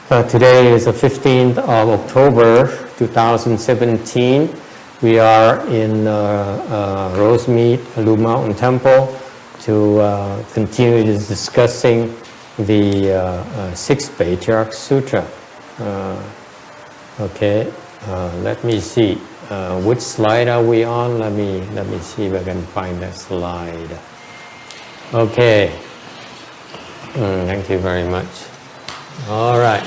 Today is the 15th of October 2017. We are in Rosemead, Blue Mountain Temple to continue discussing the 6th Patriarch Sutra. Let me see. Which slide are we on? Let me see if I can find that slide. Okay. Thank you very much. All right.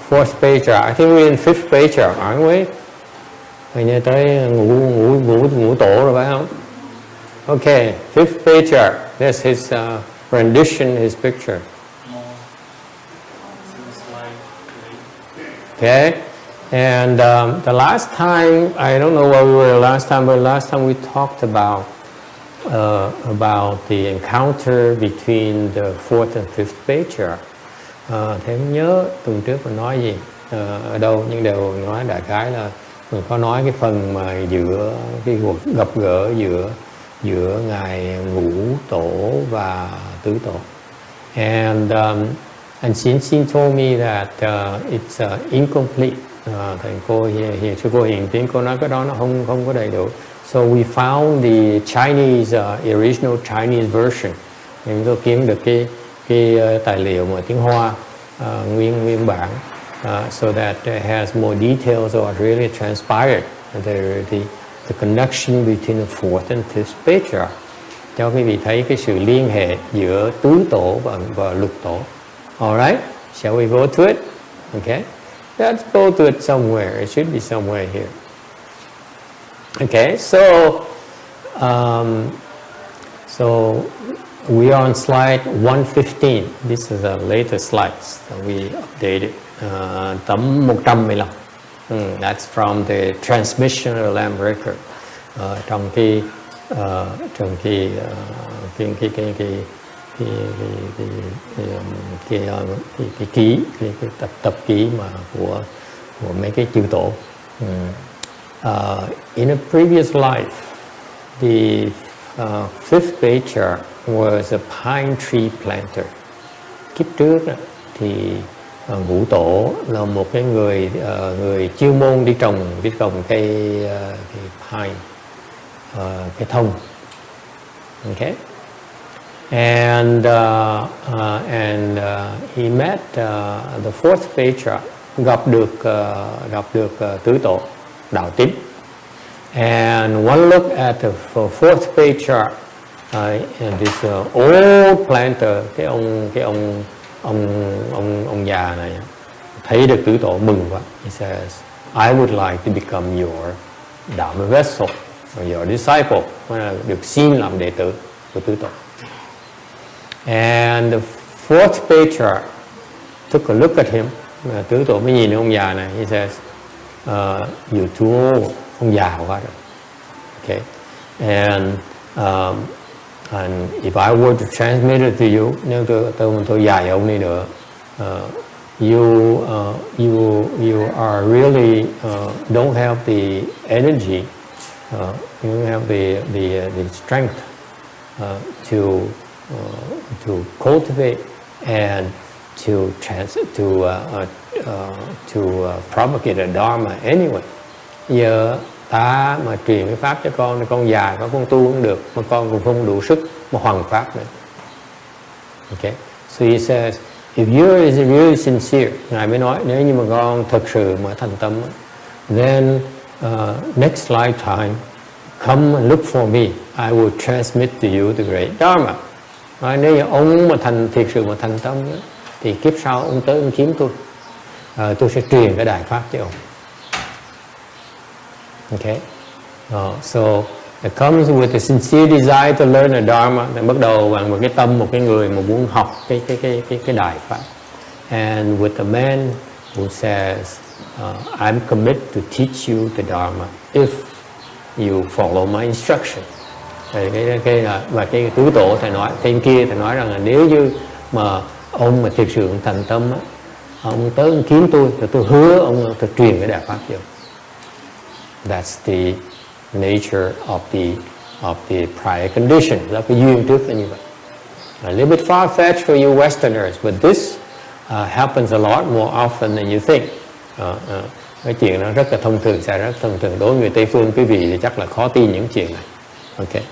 4th Patriarch. I think we're in 5th Patriarch, aren't we? Hình như tới ngũ tổ rồi phải không? Okay, 5th Patriarch. That's his rendition, his picture. Okay, and the last time, I don't know where we were last time, but last time we talked about the encounter between the 4th and 5th Patriarch. Thế em nhớ tuần trước mình nói gì ở đâu, nhưng đều nói đại khái là mình có nói cái phần mà giữa cái cuộc gặp gỡ giữa ngài ngũ tổ và tứ tổ. And Xin told me that it's incomplete. Thầy cô sư cô Hiền Tiến cô nói cái đó nó không có đầy đủ. So we found the Chinese original Chinese version. Mình có kiếm được cái tài liệu mà tiếng Hoa nguyên bản, so that it has more details of what really transpired. The connection between the 4th and 5th Patriarch. Cho quý vị thấy cái sự liên hệ giữa tứ tổ và lục tổ. All right, shall we go to it? Okay, let's go to it somewhere. It should be somewhere here. Okay, so we are on slide 115. This is the latest slides that we updated. Tấm 115. That's from the transmission of the Lamb record. Trong cái tập ký mà của mấy cái chư tổ. In a previous life, the 5th Patriarch was a pine tree planter. Kiếp trước thì ngũ tổ là một cái người chuyên môn đi trồng cây pine, cây thông. Okay. And he met the 4th Patriarch, gặp được tứ tổ đạo tín. And one look at the 4th Patriarch, and this old planter, cái ông già này thấy được tứ tổ mừng quá. He says, I would like to become your Dharma vessel, or your disciple. Được xin làm đệ tử của tứ tổ. And the 4th Patriarch took a look at him. Tứ tổ mới nhìn ông già này. He says, you're too old. Ông già quá rồi. Okay. And if I were to transmit it to you, nếu tôi dạy ông đi nữa, you are really don't have the energy, you don't have the strength to cultivate and to propagate a Dharma anyway. Giờ ta mà truyền cái pháp cho con già, con tu cũng được, mà con cũng không đủ sức mà hoằng pháp nữa. Okay, so he says, if you're really sincere, ngài mới nói nếu như mà con thực sự mà thành tâm, then next lifetime come and look for me. I will transmit to you the great Dharma. Nếu như ông mà thiệt sự mà thành tâm thì kiếp sau ông tới ông kiếm tôi, tôi sẽ truyền cái đại pháp cho ông. Okay, so it comes with a sincere desire to learn a Dharma. Bắt đầu bằng một cái tâm, một cái người mà muốn học cái đại pháp. And with a man who says, I'm committed to teach you the Dharma if you follow my instruction. Và cái tứ tổ thầy nói, tên kia thầy nói rằng là nếu như mà ông mà thực sự thành tâm, ông tới ông kiếm tôi, thì tôi hứa ông tôi truyền cái đại pháp cho ông. That's the nature of the prior condition. Là cái duyên trước là như vậy. A little bit far-fetched for you Westerners, but this happens a lot more often than you think. Cái chuyện nó rất là thông thường, xảy ra rất thông thường đối với người Tây phương. Quý vị thì chắc là khó tin những chuyện này. Okay,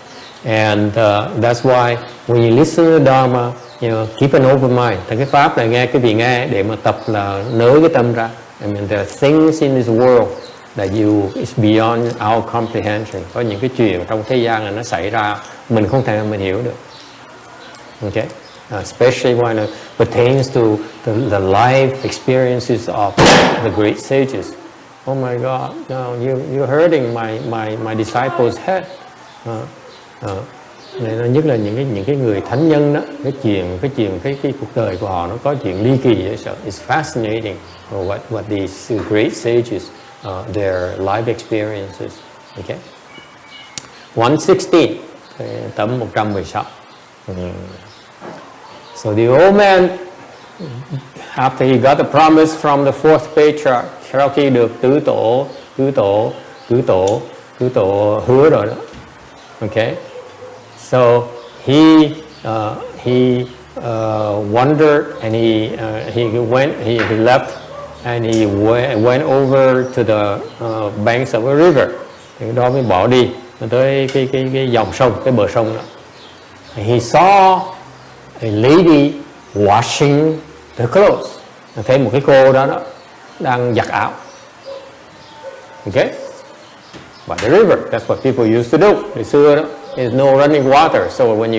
and that's why when you listen to Dharma, keep an open mind. Thì cái pháp này nghe quý vị nghe để mà tập là nới cái tâm ra. I mean, there are things in this world that is beyond our comprehension. Có những cái chuyện trong thế gian này nó xảy ra mình không thể mình hiểu được. Okay, especially when it pertains to the life experiences of the great sages. Oh my God, no, you're hurting my disciples' head. Nhất là những cái người thánh nhân đó, cái cuộc đời của họ nó có chuyện ly kỳ vậy. So it's fascinating what these great sages, their life experiences. Okay, 116, tấm 116. So the old man, after he got the promise from the 4th Patriarch, sau khi được tứ tổ hứa rồi đó. Okay, so he wandered and he left and he went over to the banks of a river. Thì đó mới bỏ đi tới cái dòng sông, cái bờ sông đó. He saw a lady washing the clothes. Thấy một cái cô đó đang giặt áo. Okay, by the river. That's what people used to do. Ngày xưa đó, there's no running water, so when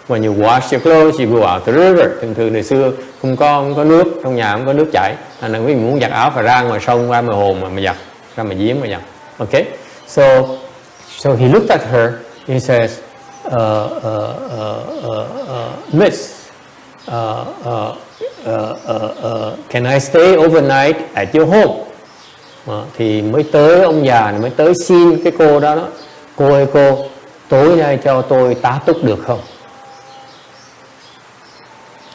you wash your clothes, you go out the river. Thường ngày xưa không có nước, trong nhà không có nước chảy, thành ra quý vị muốn giặt áo phải ra ngoài sông, ra ngoài hồ mà giặt, ra ngoài giếng mà giặt. Okay, so he looked at her. He says, Miss, can I stay overnight at your home? Thì mới tới ông già này mới tới xin cái cô đó, cô ơi cô, tối nay cho tôi tá túc được không?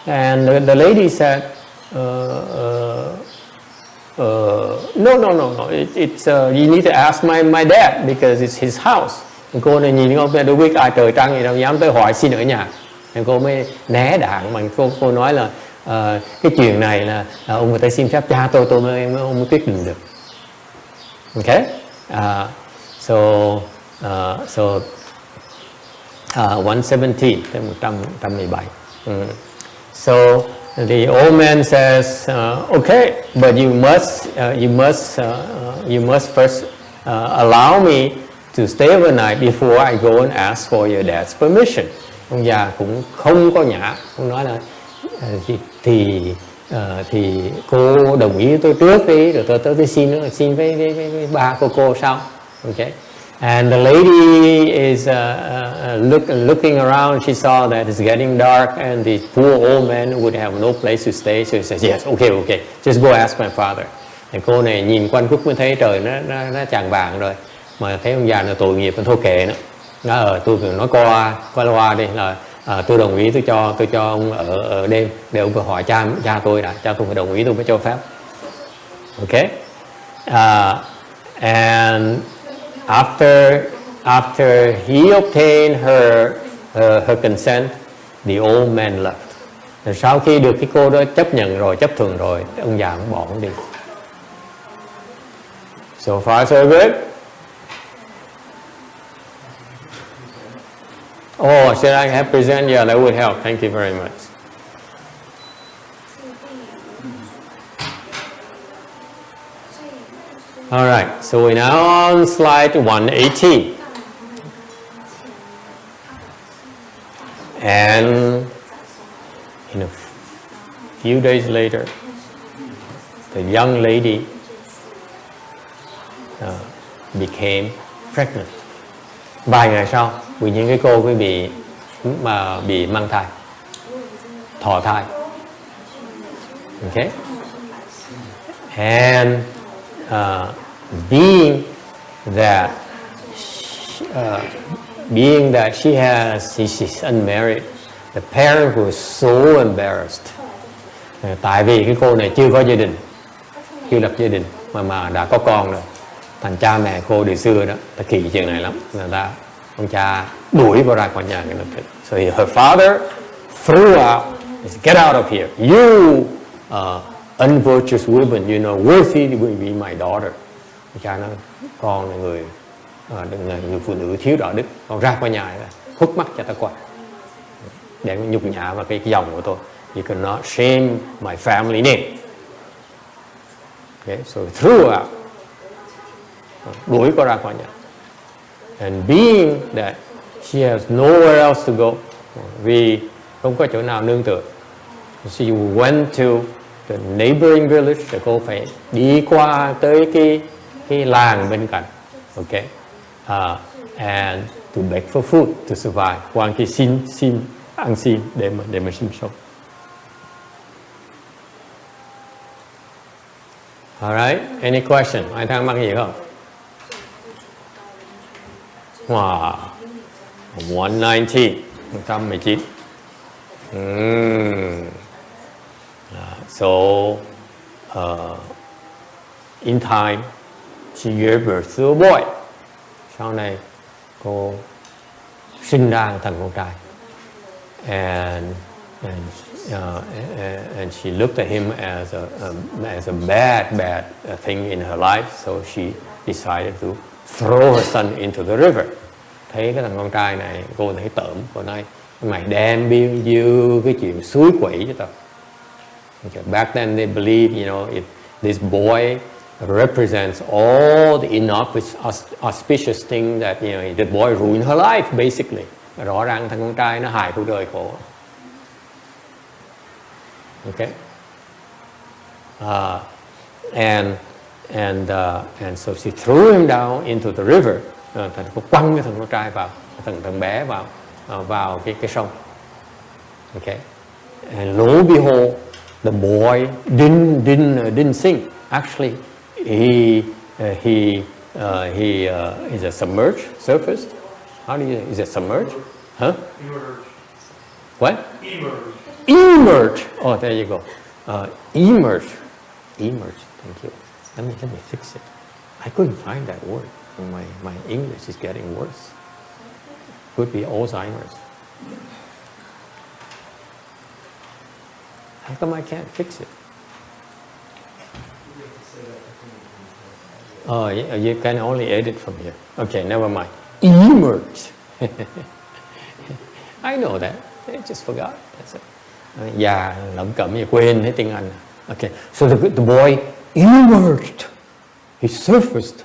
And the lady said, no, it's you need to ask my dad because it's his house. Cô này nhìn ông đâu biết ai trời trăng gì đâu dám tới hỏi xin ở nhà. Thì cô mới né đạn mà cô nói là cái chuyện này là ông người ta xin phép cha tôi ông mới quyết định được. Okay, so 117, 117. So the old man says, okay, but you must first allow me to stay overnight before I go and ask for your dad's permission. Ông già cũng không có nhã, ông nói là thì cô đồng ý tôi trước đi, rồi tôi xin với ba cô sau. Okay, and the lady is looking around. She saw that it's getting dark and the poor old man would have no place to stay, so she says yes, okay, just go ask my father. Thì cô này nhìn quanh quất mới thấy trời nó chạng vàng rồi, mà thấy ông già là tội nghiệp, thôi kệ nó. Tôi nói qua loa đi là tôi đồng ý, tôi cho ông ở đêm để ông phải hỏi cha tôi đã, cha tôi phải đồng ý tôi mới cho phép. Okay, and after he obtained her consent, the old man left. Rồi sau khi được cái cô đó chấp nhận rồi, chấp thuận rồi, ông già cũng bỏ ông đi. So far so good. Oh, should I have present? Yeah, that would help. Thank you very much. All right, so we're now on slide 118. And in a few days later, the young lady became pregnant. Vài ngày sau, vì những cái cô bị mang thai, thọ thai. Okay, and being that she's unmarried, the parent was so embarrassed. Tại vì cái cô này chưa có gia đình, chưa lập gia đình mà đã có con rồi. Thành cha mẹ cô đời xưa đó, ta kỳ chuyện này lắm, ông cha đuổi vào ra khỏi nhà ngay lập tức. So her father threw out, get out of here. You unvirtuous woman, you know, worthy to be my daughter. Cha nói, con là người người phụ nữ thiếu đạo đức, con ra khỏi nhà này, khuất mắt cho ta coi, để nhục nhã vào cái dòng của tôi. You cannot shame my family name. Okay, so threw out, đuổi cô ra khỏi nhà. And being that she has nowhere else to go, vì không có chỗ nào nương tựa, she went to the neighboring village, để cô phải đi qua tới cái làng bên cạnh, okay, and to beg for food to survive, qua cái xin ăn xin để mà sinh sống. Alright, any question? Ai thắc mắc gì không? Wow, 119, 119. So, in time, she gave birth to a boy. Sau này, cô sinh ra thằng con trai. And she looked at him as a bad thing in her life, so she decided to throw her son into the river. Thấy cái thằng con trai này, cô thấy tởm, cô nói mày đem bao nhiêu cái chuyện suối quẩy cho tao. Okay. Back then they believed, you know, if this boy represents all the inauspicious things that, you know, the boy ruined her life basically. Rõ ràng thằng con trai nó hại cuộc đời cô. Okay. And so she threw him down into the river. Cô quăng cái thằng con trai vào, thằng bé vào cái sông. Okay. And lo and behold, the boy didn't sink. Actually, he is a submerged, surfaced. How do you? Is it submerged? Huh? Emerge. What? Emerge. Emerge. Oh, there you go. Emerge. Emerge. Thank you. Let me fix it. I couldn't find that word. My English is getting worse. Could be Alzheimer's. How come I can't fix it? Oh, you can only edit from here. Okay, never mind. Emerge. I know that. I just forgot. That's it. Già lẩm cẩm gì quên hết tiếng Anh. Okay, so the boy emerged. He surfaced,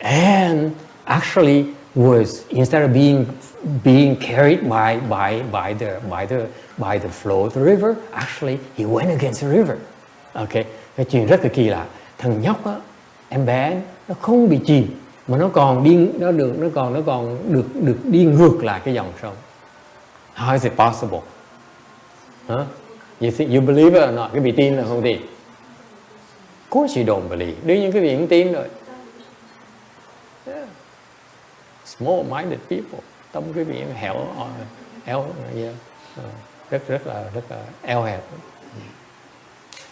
and actually was, instead of being carried by the flow of the river, actually he went against the river. Okay, cái chuyện rất là kỳ lạ. Thằng nhóc á, em bé nó không bị chìm, mà nó còn được đi ngược lại cái dòng sông. How is it possible? Huh? You believe it or not? Cái vị tin là không tin? Of course you don't believe. Đương nhiên cái vị không tin rồi. Yeah. Small-minded people. Tâm cái vị rất là eo hẹp.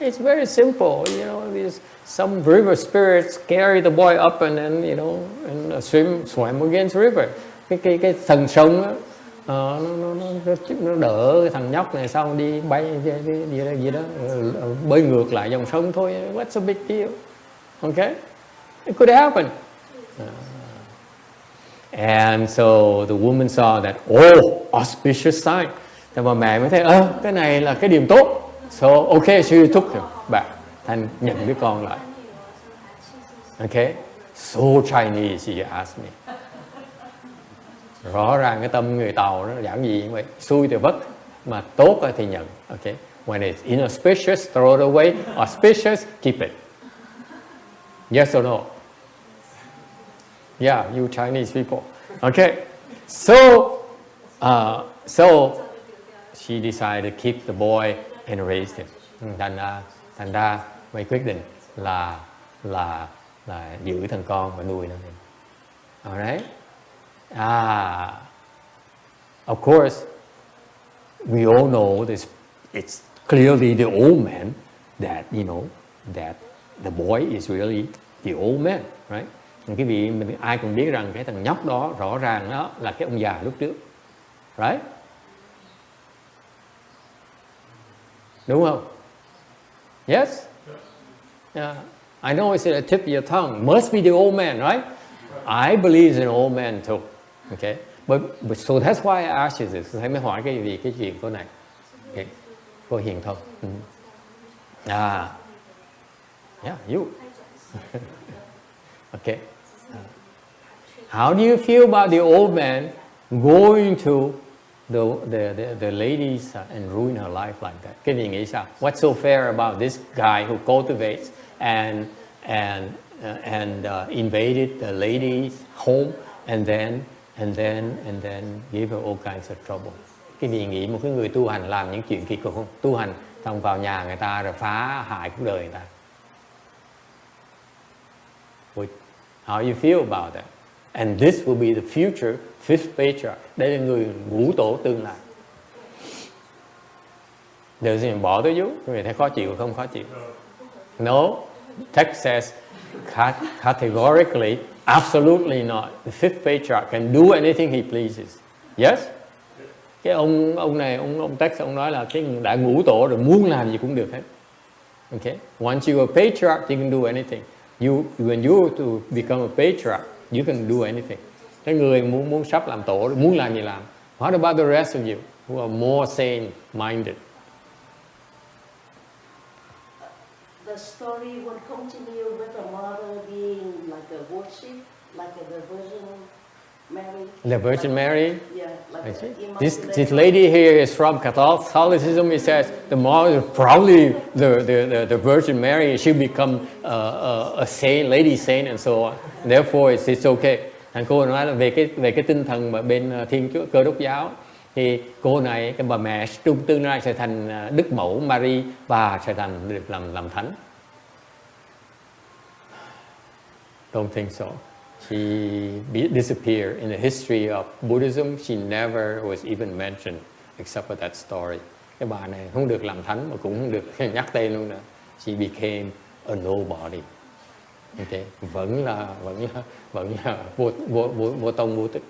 It's very simple, you know. Some river spirits carry the boy up and then, you know, and swim against the river. Cái thần sông á, nó đỡ cái thằng nhóc này xong đi bay gì đó bơi ngược lại dòng sông thôi. What's a big deal? Okay, it could happen. And so the woman saw that, auspicious sign. Thì mà mẹ mới thấy cái này là cái điểm tốt. So okay, she took him back. Thành nhận đứa con lại. Okay, so Chinese, she asked me. Rõ ràng cái tâm người Tàu nó giản dị như vậy, xui thì vất, mà tốt thì nhận. Okay, when it's inauspicious, throw it away. Auspicious, keep it. Yes or no? Yeah, you Chinese people. Okay, so she decided to keep the boy and raise him. Thành ra mới quyết định là giữ thằng con và nuôi nó. Alright. Of course, we all know this. It's clearly the old man that, you know, that the boy is really the old man, right? Cái vị mình ai cũng biết rằng cái thằng nhóc đó rõ ràng đó là cái ông già lúc trước, right? Đúng không? Yes? Yeah. I know it's at the tip of your tongue. Must be the old man, right? I believe in old man too. Okay? But so that's why I asked you this. Thầy mới hỏi cái chuyện cô này. Okay. Cô hiền thông. Yeah, you. Okay. How do you feel about the old man going to the ladies and ruin her life like that? Cái gì nghĩ sao? What's so fair about this guy who cultivates and invaded the lady's home and then give her all kinds of trouble? Cái gì nghĩ một cái người tu hành làm những chuyện kỳ cục không? Tu hành xong vào nhà người ta rồi phá hại cuộc đời người ta. How you feel about that? And this will be the future 5th Patriarch. Đây là người ngũ tổ tương lai. Does it bother you? Người thấy khó chịu không khó chịu? No. Text says categorically, absolutely not. The 5th Patriarch can do anything he pleases. Yes? Cái ông này, ông text ông nói là cái đã ngũ tổ rồi muốn làm gì cũng được hết. Okay? Once you are a patriarch, you can do anything. When you to become a patriarch, you can do anything. Cái người muốn sắp làm tổ, muốn làm gì làm. What about the rest of you who are more sane-minded? The story would continue with the mother being like a worship, like the Virgin Mary. The Virgin Mary? Yeah, like this lady here is from Catholicism. It says the mother is probably the Virgin Mary. She become a saint, lady saint, and so on. Therefore, it's okay. Thằng cô nói là về cái tinh thần mà bên Thiên Chúa Cơ Đốc giáo thì cô này, cái bà mẹ tương lai sẽ thành Đức Mẫu Marie và sẽ được làm thánh. Don't think so. She disappeared in the history of Buddhism. She never was even mentioned except for that story. Cái bà này không được làm thánh mà cũng không được nhắc tên luôn nữa. She became a nobody. Okay. Vẫn là vô tông vô tích.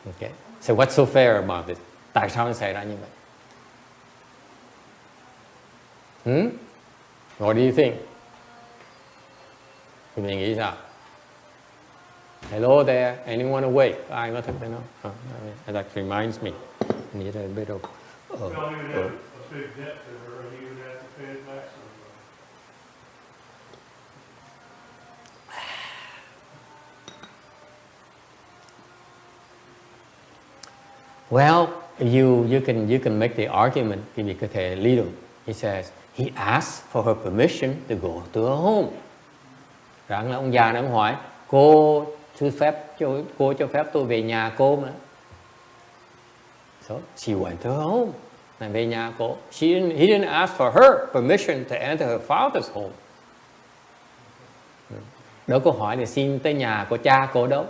Okay. So what's so fair about this? Tại sao nó xảy ra như vậy? What do you think? Mình nghĩ sao? Hello there, anyone awake? Ai có thức đây không? That reminds me. I need a bit of. Don't even have a big debt to her, and even have to pay it back sometime. Well, you can make the argument. Thì có thể lý luận. He says he asked for her permission to go to her home. Rằng là ông già này ông hỏi cô cho phép tôi về nhà cô mà. So she went to her home. Là về nhà cô. He didn't ask for her permission to enter her father's home. Đâu có hỏi để xin tới nhà của cha cô đâu.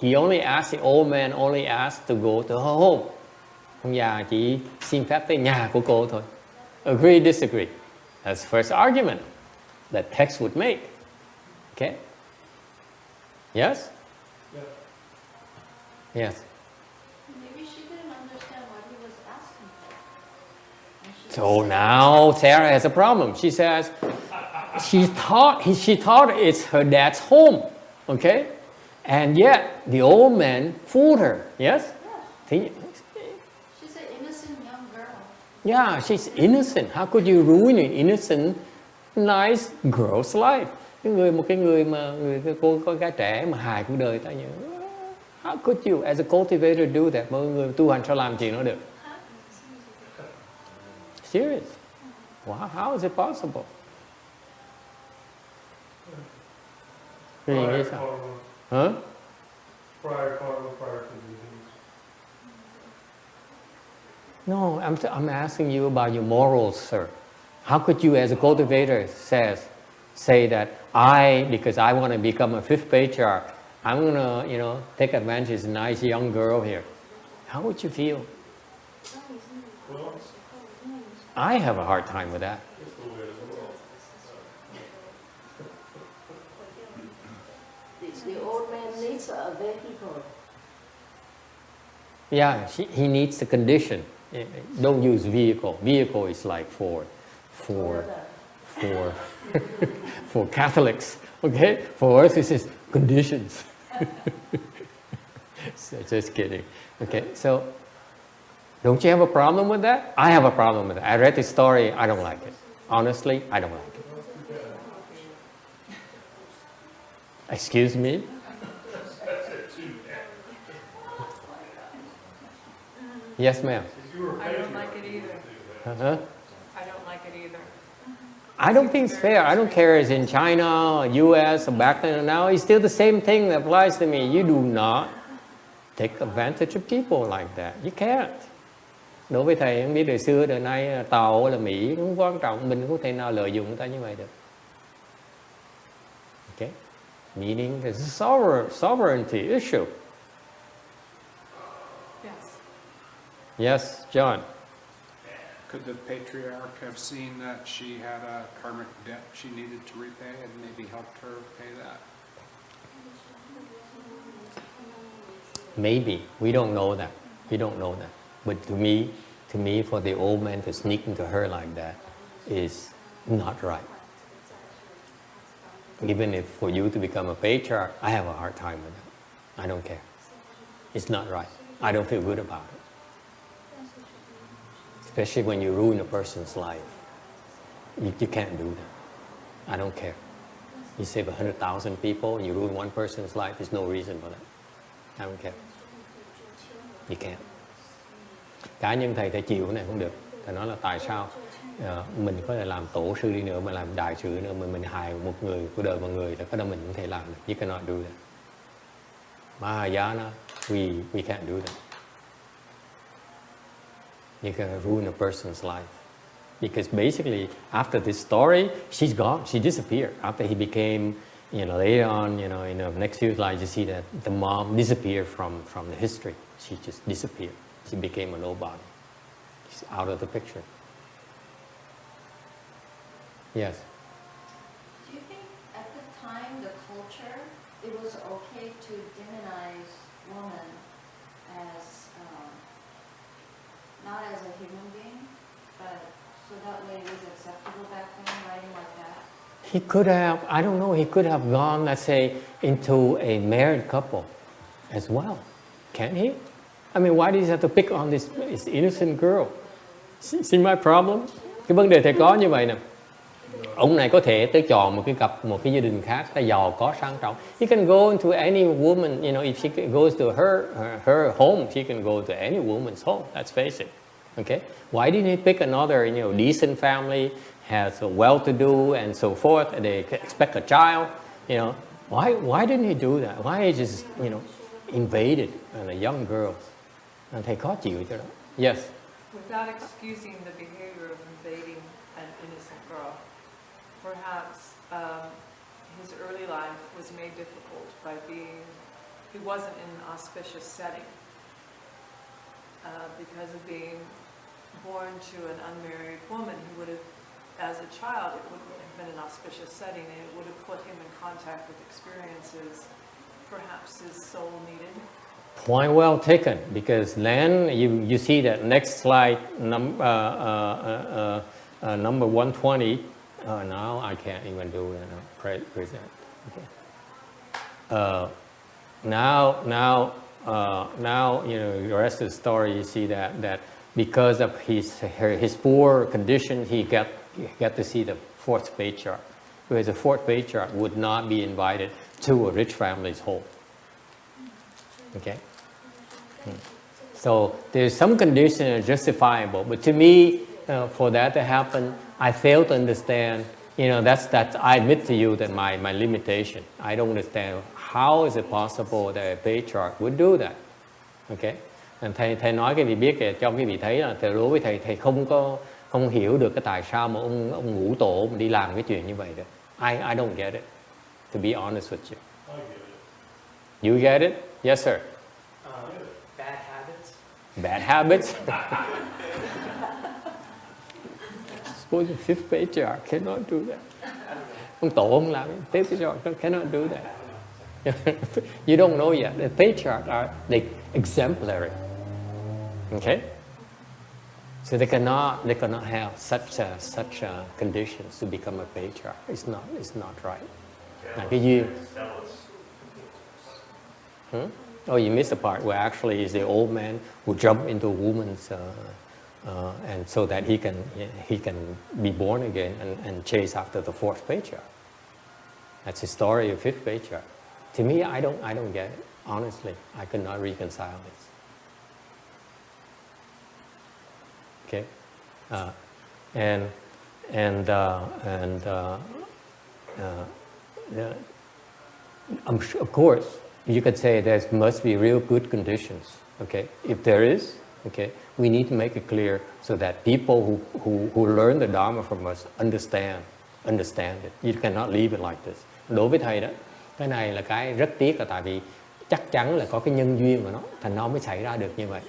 He only asked, the old man only asked to go to her home. Ông già chỉ xin phép tới nhà của cô thôi. Agree, disagree? That's the first argument that text would make. Okay? Yes? Yeah. Yes. Maybe she didn't understand what he was asking for. So now Sarah has a problem. She says she thought it's her dad's home. Okay? And yet the old man fooled her. Yes? She's an innocent young girl. Yeah, she's innocent. How could you ruin an innocent, nice girl's life? Một cái người cô con gái trẻ mà hại cuộc đời ta như. How could you, as a cultivator, do that? Mọi người tu hành sao làm chuyện đó được? Serious? Wow, how is it possible? Cái gì nghĩ sao? Huh? Prior to disease. No, I'm asking you about your morals, sir. How could you, as a cultivator, say that because I want to become a 5th patriarch, I'm gonna, take advantage of this nice young girl here? How would you feel? Well, I have a hard time with that. it's the way of the world. The old man needs a vehicle. Yeah, he needs the condition. Don't use vehicle. Vehicle is like for for Catholics. Okay, for us this is conditions. So just kidding. Okay, so don't you have a problem with that? I have a problem with that. I read the story. I don't like it. Honestly, I don't like it. Excuse me? Yes, ma'am. I don't like it either. Uh-huh. I don't like it either. I don't think it's fair. I don't care if it's in China, US, or back then or now. It's still the same thing that applies to me. You do not take advantage of people like that. You can't. Đối với thầy, không biết đời xưa, đời nay, Tàu là Mỹ cũng quan trọng. Mình không thể nào lợi dụng người ta như vậy được. Okay? Meaning there's a sovereignty issue. Yes. Yes, John. Could the patriarch have seen that she had a karmic debt she needed to repay and maybe helped her pay that? Maybe. We don't know that. We don't know that. But to me, for the old man to sneak into her like that is not right. Even if for you to become a patriarch, I have a hard time with that. I don't care. It's not right. I don't feel good about it. Especially when you ruin a person's life. You can't do that. I don't care. You save 100,000 people and you ruin one person's life, there's no reason for that. I don't care. You can't. Cá nhân thầy chịu cái này không được. Thầy nói là tại sao mình có thể làm tổ sư đi nữa, mà làm đại sư nữa, mà mình hại một người, cuộc đời một người, thì có đâu mình cũng thể làm được. You cannot do that. Mahayana, we can't do that. You can ruin a person's life. Because basically, after this story, she's gone. She disappeared. After he became, later on, in the next few slides, you see that the mom disappeared from the history. She just disappeared. She became a nobody. She's out of the picture. Yes? Do you think at the time, the culture, it was okay to demonize woman as, not as a human being, but so that way it was acceptable back then, writing like that? He could have, I don't know, he could have gone, let's say, into a married couple as well. Can't he? I mean, why does he have to pick on this innocent girl? See my problem? Cái vấn đề thầy có như vậy nè. Ông này có thể tới chọn một cái gia đình khác, ta giàu có sang trọng. He can go into any woman, if she goes to her home, she can go to any woman's home. Let's face it. Okay? Why didn't he pick another, decent family, has a well-to-do and so forth, and they expect a child? Why didn't he do that? Why he just, invaded a young girl? And thầy khó chịu cho đó. Yes. Without excusing the behavior of invading an innocent girl, perhaps his early life was made difficult by he wasn't in an auspicious setting. Because of being born to an unmarried woman, he would have, as a child, it wouldn't have been an auspicious setting, and it would have put him in contact with experiences perhaps his soul needed. Point well taken, because then you see that next slide, number 120. Now I can't even do it. Present. Okay. Now, the rest of the story, you see that because of his poor condition, he got to see the 4th patriarch, because the 4th patriarch would not be invited to a rich family's home. Okay. So there's some condition that are justifiable, but to me, for that to happen, I fail to understand. That's I admit to you that my limitation. I don't understand how is it possible that a patriarch would do that. Okay. Thầy nói cái vị biết kìa, cho cái vị thấy là đối với thầy không hiểu được cái tại sao mà ông ngũ tổ đi làm cái chuyện như vậy được. I don't get it. To be honest with you. I get it. You get it? Yes, sir. Bad habits. Bad habits? Suppose the 5th patriarch cannot do that. Ông tổ không làm, 5th patriarch cannot do that. You don't know yet. The patriarchs are exemplary. Okay? So they cannot have such conditions to become a patriarch. It's not right. Cái duyên. Oh, you missed the part where actually is the old man who jumped into a woman's and so that he can be born again and chase after the 4th patriarch. That's the story of 5th patriarch. To me, I don't get it. Honestly, I could not reconcile this. Okay, I'm sure, of course, you could say there must be real good conditions. Okay, if there is, okay, we need to make it clear so that people who learn the Dharma from us understand it. You cannot leave it like this. Đối với thầy đó, cái này là cái rất tiếc là tại vì chắc chắn là có cái nhân duyên của nó, thành nó mới xảy ra được như vậy.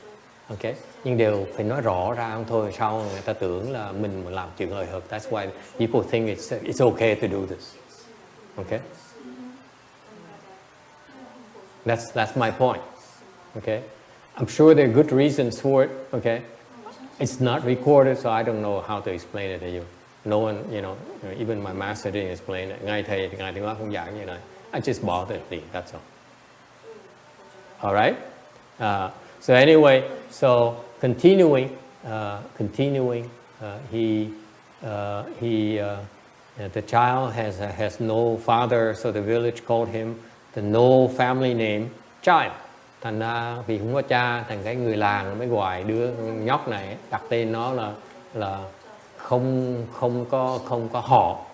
Okay, nhưng đều phải nói rõ ra không thôi, sau người ta tưởng là mình làm chuyện hời hợt. That's why people think it's okay to do this. Okay, that's my point. Okay, I'm sure there are good reasons for it. Okay, it's not recorded, so I don't know how to explain it to you. No one, even my master didn't explain it. Ngài thầy tiếng Hoa không giảng như này. I just bothered me. That's all. All right. So anyway, so continuing, the child has no father, so the village called him the no family name child. Thành ra vì không có cha, thành cái người làng mới gọi đứa nhóc này đặt tên nó là không có họ,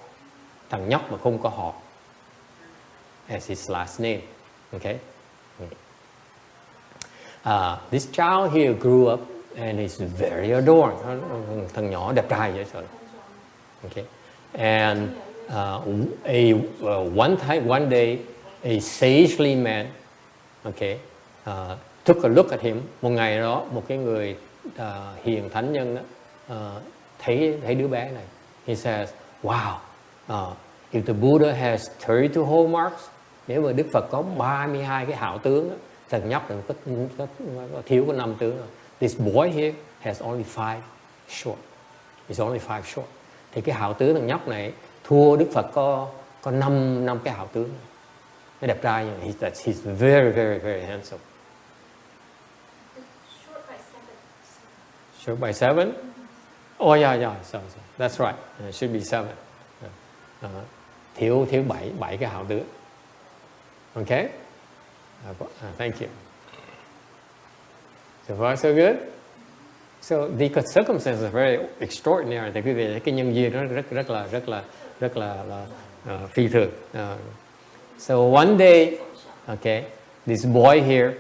thằng nhóc mà không có họ, as his last name. Okay. This child here grew up and is very adored. Thằng nhỏ đẹp trai vậy rồi. Okay. And one day, a sagely man, okay, took a look at him. Một ngày đó, một cái người hiền thánh nhân đó, thấy đứa bé này. He says, wow, if the Buddha has 32 hallmarks, nếu mà Đức Phật có 32 cái hảo tướng đó, thằng nhóc này có thiếu có 5 tướng. This boy here has only 5 short. It's only 5 short. Thì cái hảo tướng thằng nhóc này thua Đức Phật có 5 cái hảo tướng. Nó đẹp trai như vậy. He's very, very, very handsome. Short by 7? Oh yeah. So that's right. It should be 7. Thiếu 7 cái hảo tướng. Okay? Thank you. So far, so good. So the circumstances are very extraordinary. Thì quý vị thấy cái nhân duyên nó rất là phi thường. So one day, okay, this boy here,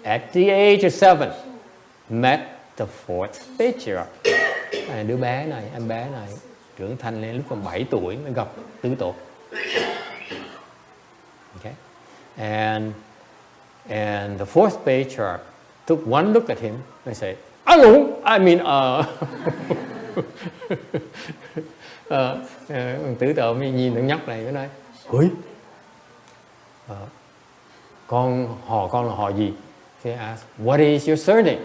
at the age of 7, met the 4th patriarch. Đứa bé này, em bé này trưởng thành lên lúc còn 7 tuổi mới gặp tứ tổ. Okay, and the 4th patriarch took one look at him and said, "Hello, I mean, tứ tổ mới nhìn thằng nhóc này mới nói, ôi, con là họ gì? He asked, what is your surname?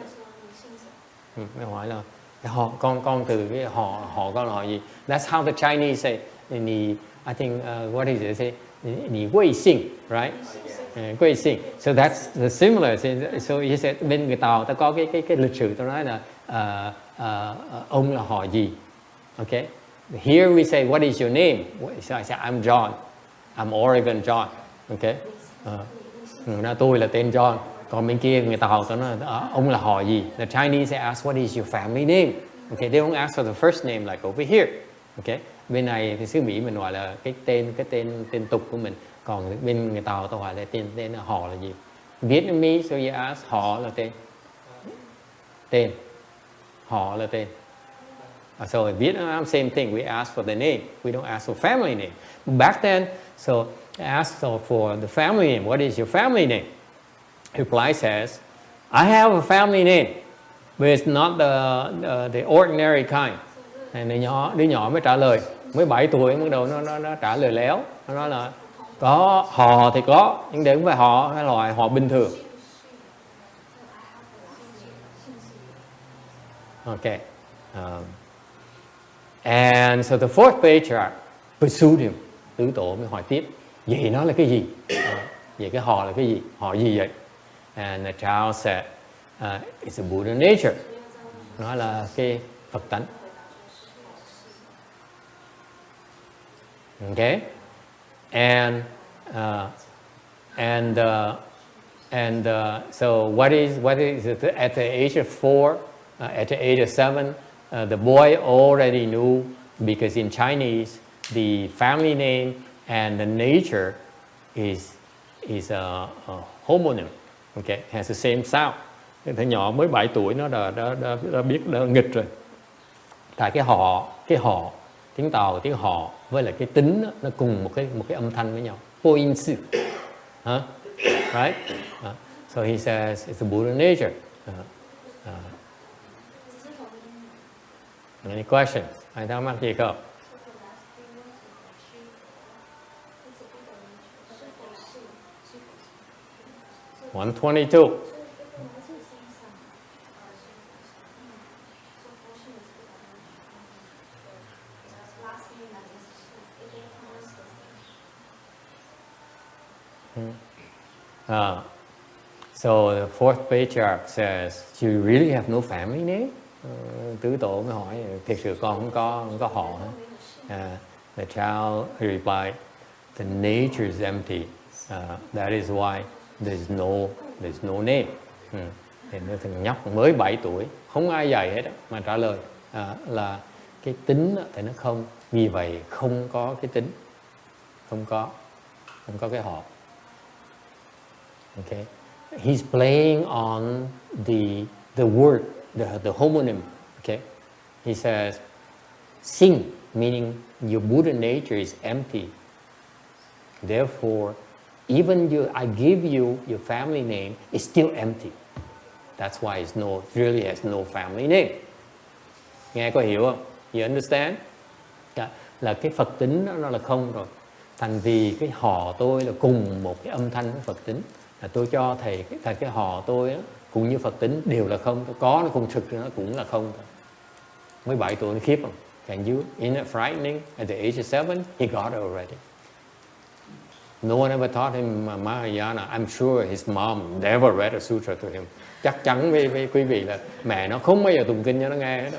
Mới hỏi là con từ cái họ con là họ gì? That's how the Chinese say. I think what is it? Say, 你贵姓, right? 贵姓. So that's the similar. So he said, bên người Tàu ta có cái lịch sử ta nói là ông là họ gì. Okay. Here we say, what is your name? So I say, I'm John. I'm Oregon John. Okay. Tôi là tên John. Còn bên kia người Tàu ta nói ông là họ gì. The Chinese ask, what is your family name? Okay. They don't ask for the first name like over here. Okay. Bên này thì xứ Mỹ mình gọi là cái tên tục của mình. Còn bên người Tàu tao hỏi là tên là họ là gì. Vietnamese, so you ask, họ là tên. Họ là tên. So in Vietnam, same thing. We ask for the name. We don't ask for family name. Back then, so I asked for the family name. What is your family name? Reply says, I have a family name, but it's not the ordinary kind. Đứa nhỏ mới trả lời, mới 7 tuổi bắt đầu nó trả lời léo. Nó nói là có họ thì có, nhưng để không phải họ hay loại họ bình thường. Okay, And so the fourth patriarch pursued him. Tứ tổ mới hỏi tiếp, vậy nó là cái gì? Vậy cái họ là cái gì? Họ gì vậy? And the child said, it's a Buddha nature. Nó là cái Phật tánh. Okay? And so what is it? At the age of 4, at the age of 7, the boy already knew, because in Chinese the family name and the nature is a homonym. Okay, has the same sound. Thằng nhỏ mới 7 tuổi nó đã biết nghịch rồi. Tại cái họ tiếng Tàu, tiếng họ với lại cái tính đó, nó cùng một cái âm thanh với nhau. Vô in sự. Right? So he says it's a Buddha nature. Any questions? Ai thắc mắc gì không? 122. So the fourth patriarch says, "Do you really have no family name?" Tứ tổ mới hỏi, thiệt sự con không có họ hả? The child replied, "The nature is empty. That is why there's no name." Thì thằng nhóc mới 7 tuổi, không ai dạy hết mà trả lời là cái tính thì nó không, vì vậy không có cái tính, không có cái họ. Okay, he's playing on the word, the homonym. Okay, he says, "Sing," meaning your Buddha nature is empty. Therefore, even I give you your family name, it's still empty. That's why it really has no family name. Nghe có hiểu không? You understand? Là cái Phật tính đó, nó là không rồi. Thành vì cái họ tôi là cùng một cái âm thanh với Phật tính. Là tôi cho thầy cái họ tôi đó, cũng như Phật tính đều là không. Có nó cùng thực nó cũng là không thôi. Mới 7 tuổi nó khiếp không? Can you? Isn't it frightening? At the age of 7, he got it already. No one ever taught him Mahayana. I'm sure his mom never read a sutra to him. Chắc chắn với quý vị là mẹ nó không bao giờ tụng kinh cho nó nghe hết đó.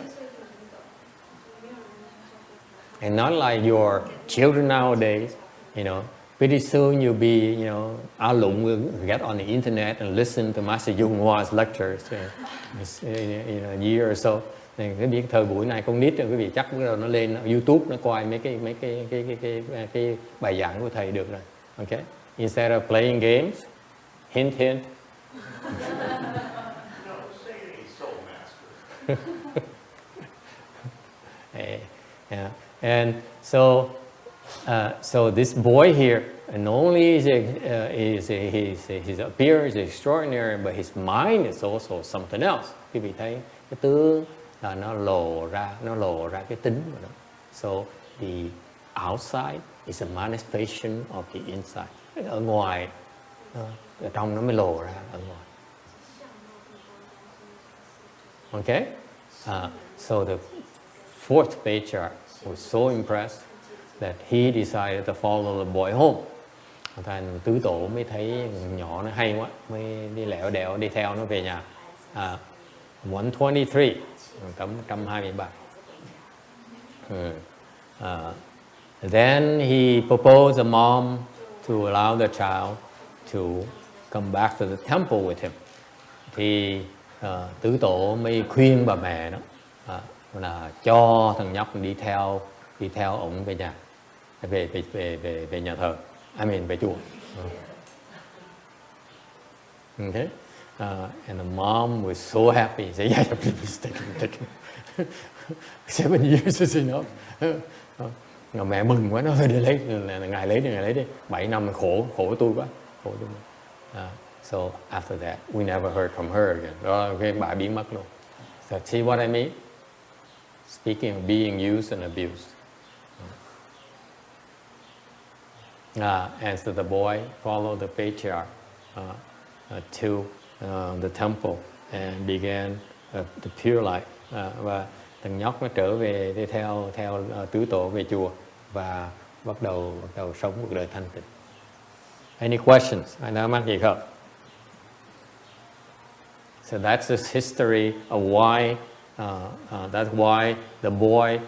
And not like your children nowadays, you know, pretty soon you'll be, you know, A Lũng will get on the internet and listen to Master Yung Hua's lectures, in a year or so. Cái biết thời buổi này con nít rồi quý vị chắc bắt đầu nó lên YouTube nó coi mấy cái bài giảng của thầy được rồi. Okay? Instead of playing games, hint hint. Yeah. And so this boy here, not only is his appearance is extraordinary, but his mind is also something else. Quý vị thấy cái tướng là nó lộ ra cái tính của nó. So the outside is a manifestation of the inside. Ở ngoài, ở trong nó mới lộ ra ở ngoài. Okay? So the fourth patriarch was so impressed that he decided to follow the boy home. Thành tứ tổ mới thấy nhỏ nó hay quá, mới đi lẹo đẹo đi theo nó về nhà. 123, 123. Then he proposed a mom to allow the child to come back to the temple with him. Thì tứ tổ mới khuyên bà mẹ đó là cho thằng nhóc đi theo ổng về nhà, về nhà thờ, về chùa. Okay. And the mom was so happy. He said, "Yeah, please take him. 7 years is enough." Mẹ mừng quá, nó thôi đi lấy, ngài lấy đi. 7 năm khổ tôi quá. So after that, we never heard from her again. Đó, cái bà biến mất luôn. So see what I mean? Speaking of being used and abused. And so the boy followed the patriarch to the temple and began the pure life. Và thằng nhóc nó trở về đi theo tứ tổ về chùa và bắt đầu sống cuộc đời thanh tịnh. Any questions? Ai nói mắc gì không? So that's the history of why that's why the boy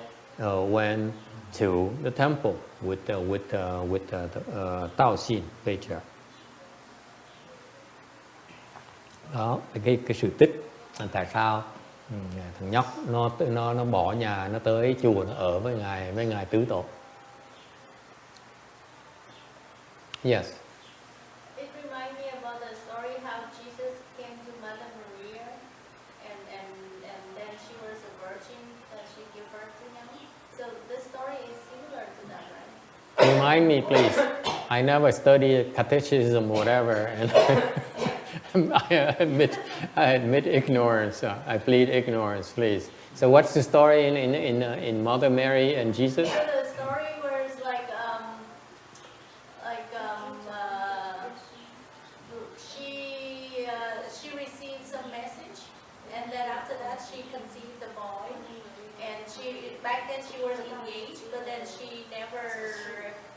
went to the temple with Tao Xin Patriarch. Đó cái sự tích tại sao thằng nhóc nó bỏ nhà nó tới chùa nó ở với ngài tứ tổ. Yes. It reminds me about the story how Jesus came to Mother Maria and then she was a virgin that she gave birth to him. So this story is similar to that, right? Remind me, please. I never studied catechism or whatever, and I admit ignorance. I plead ignorance, please. So, what's the story in Mother Mary and Jesus? So the story was like she received some message, and then after that she conceived the boy, and back then she was engaged, but then she never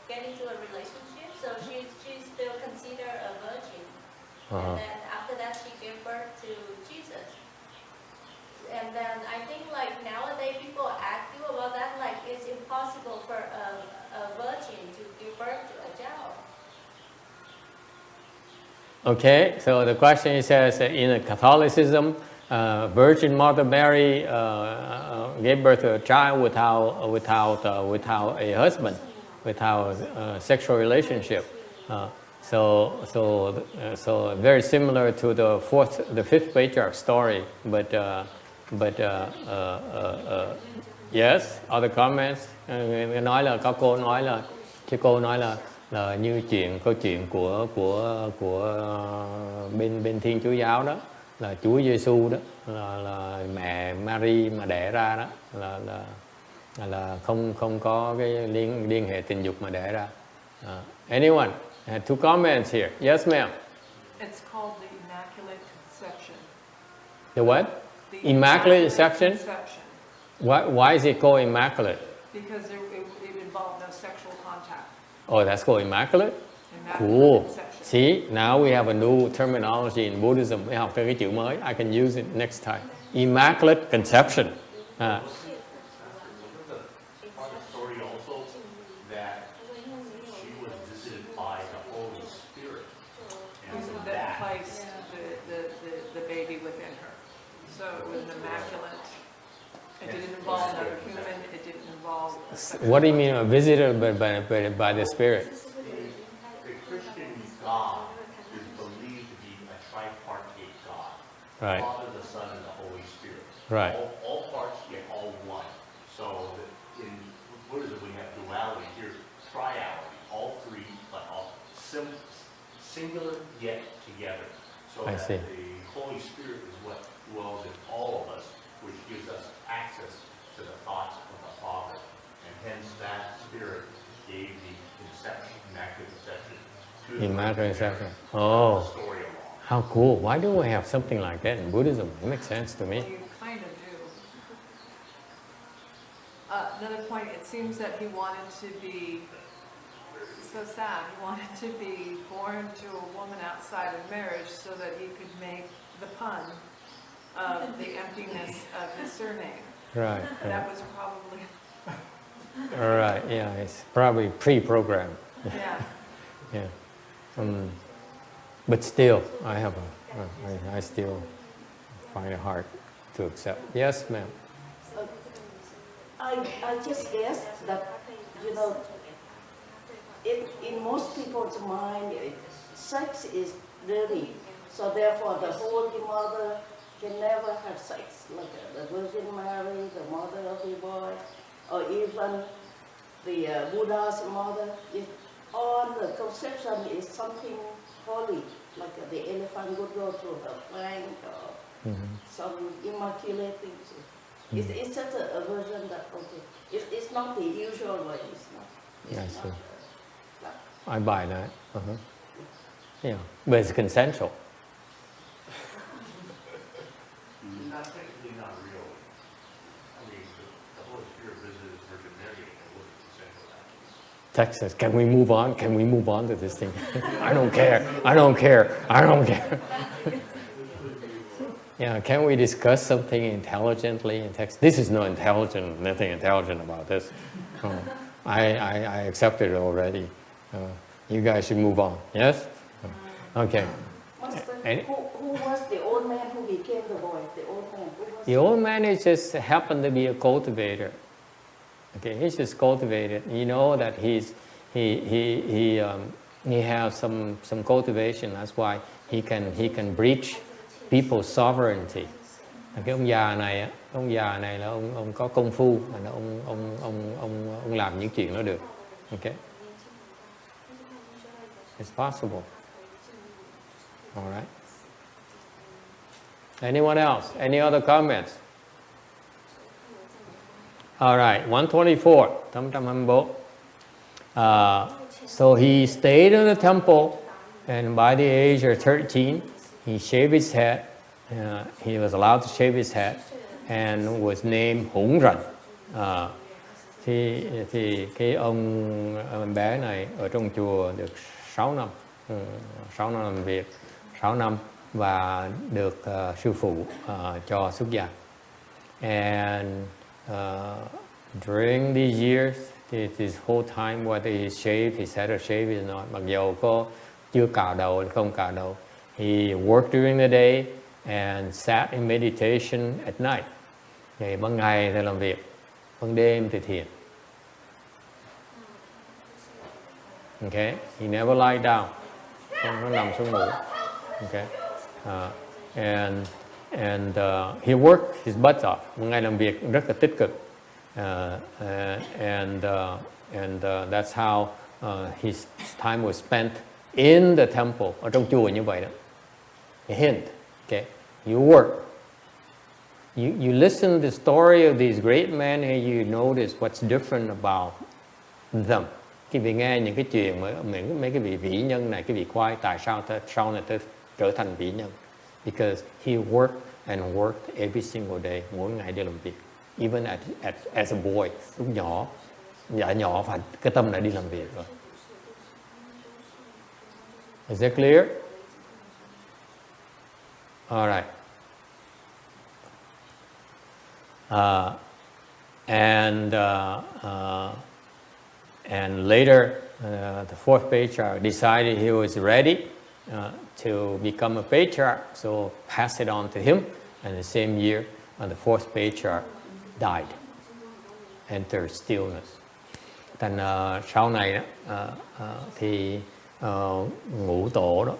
get into a relationship, so she's still considered a virgin. And then after that she gave birth to Jesus. And then I think like nowadays people argue about that, like it's impossible for a virgin to give birth to a child. Okay, so the question says in Catholicism, Virgin Mother Mary gave birth to a child without a husband, without a sexual relationship. So very similar to the 5th Patriarch story, but yes, other comments. Nói là các cô nói là chứ cô nói là như câu chuyện của bên Thiên Chúa giáo đó, là Chúa Giêsu đó là mẹ Mary mà đẻ ra đó là không có cái liên hệ tình dục mà đẻ ra. Anyone? I had 2 comments here. Yes, ma'am. It's called the Immaculate Conception. The what? The Immaculate Conception? Conception. Why is it called immaculate? Because it involved no sexual contact. Oh, that's called immaculate? Immaculate Cool. Conception. See, now we have a new terminology in Buddhism. We học cái chữ mới. I can use it next time. Immaculate Conception. Story also that she was visited by the Holy Spirit, and That placed the baby within her. So it was an immaculate. It didn't involve another human. It didn't involve. What do you mean visited by the Spirit? the Christian God is believed to be a tripartite God. Right. Father, the Son, and the Holy Spirit. Right. All parts yet all one. So in Buddhism we have duality. Here's triality. All three, but all singular yet together. So I that see. the Holy Spirit is what dwells in all of us, which gives us access to the thoughts of the Father. And hence that Spirit gave the conception, Immaculate Conception, to the Immaculate Virgin Mary. Conception. Oh. The story along. How cool. Why do we have something like that in Buddhism? It makes sense to me. You kind of do. Another point, it seems that he wanted to be, so sad, he wanted to be born to a woman outside of marriage so that he could make the pun of the emptiness of his surname. Right. That was probably, All right. Yeah, it's probably pre-programmed. yeah. Yeah. But still, I still find it hard to accept. Yes, ma'am. I just guess that, in most people's mind, sex is dirty. So therefore, the Holy Mother can never have sex, like the Virgin Mary, the mother of the boy, or even the Buddha's mother. All the conception is something holy, like the elephant would go through the plank or some immaculate things. It's just a version that, okay, it's not the usual way. It's not. I see. I buy that. Yeah, but it's consensual. Not technically, not really. I mean, Texas, can we move on? Can we move on to this thing? I don't care. I don't care. I don't care. Yeah, can we discuss something intelligently in Texas? This is no intelligent, nothing intelligent about this. I accepted it already. You guys should move on. Yes? Okay. Master, And- who was the old man who became the boy? The old man. Who was The old man is just happened to be a cultivator. Okay, he's just cultivated. You know that he has some cultivation. That's why he can breach people's sovereignty. Cái ông già này là ông có công phu, là ông làm những chuyện đó được. Okay, it's possible. All right. Anyone else? Any other comments? All right, 124, 124. So he stayed in the temple, and by the age of 13, he shaved his head. He was allowed to shave his head, and was named Hùng Rần. Thì cái ông bé này ở trong chùa được 6 năm, 6 năm làm việc, 6 năm và được sư phụ cho xuất gia. And during these years, this whole time, whether he shaved his head or shaved his not, mặc dầu có chưa cạo đầu hay không cạo đầu, he worked during the day and sat in meditation at night. Thì ban ngày thì làm việc, ban đêm thì thiền. Okay, he never lied down, không có nằm xuống ngủ. Okay, and he worked his butt off. Ban ngày làm việc rất là tích cực. And that's how his time was spent in the temple, ở trong chùa như vậy đó. A hint, okay? You work. You listen to the story of these great men and you notice what's different about them. Khi vị nghe những cái chuyện mấy cái vị vĩ nhân này, cái vị khoai, tại sao sau này tới trở thành vĩ nhân? Because he worked and worked every single day, mỗi ngày đi làm việc. Even as a boy, lúc nhỏ và cái tâm đã đi làm việc rồi. Is that clear? All right. And later, the fourth patriarch decided he was ready to become a patriarch, so passed it on to him. And the same year, the fourth patriarch died, entered stillness. Thành sau này đó, thì ngũ tổ đó,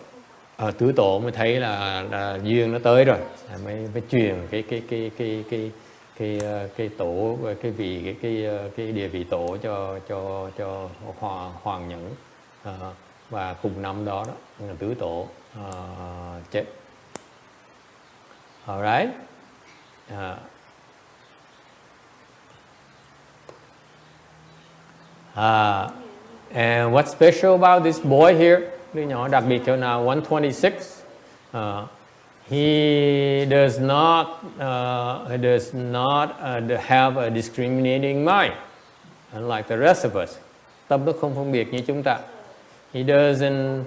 tứ tổ mới thấy là duyên nó tới rồi, mới truyền cái tổ, cái vị cái địa vị tổ cho hoàng nhẫn, và cùng năm đó tứ tổ chết. Alright. And what's special about this boy here? Đứa nhỏ đặc biệt chỗ nào? 126. He does not have a discriminating mind, unlike the rest of us. Tâm nó không phân biệt như chúng ta. He doesn't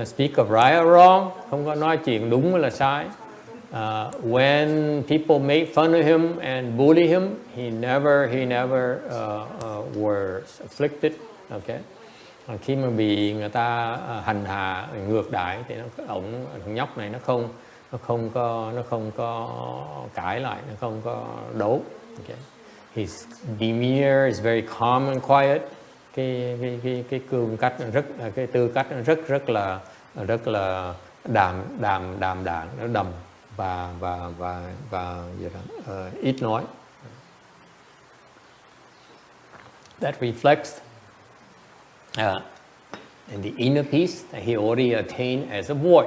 speak of right or wrong, không có nói chuyện đúng hay là sai. When people make fun of him and bully him, he never was afflicted. Okay. Khi mà bị người ta hành hạ, ngược đãi thì ông nhóc này nó không có cãi lại, nó không có đấu. Okay. His demeanor is very calm and quiet. Cái cương cách cái tư cách rất là đàm đảng, nó đầm và ít nói. That reflects in the inner peace that he already attained as a boy.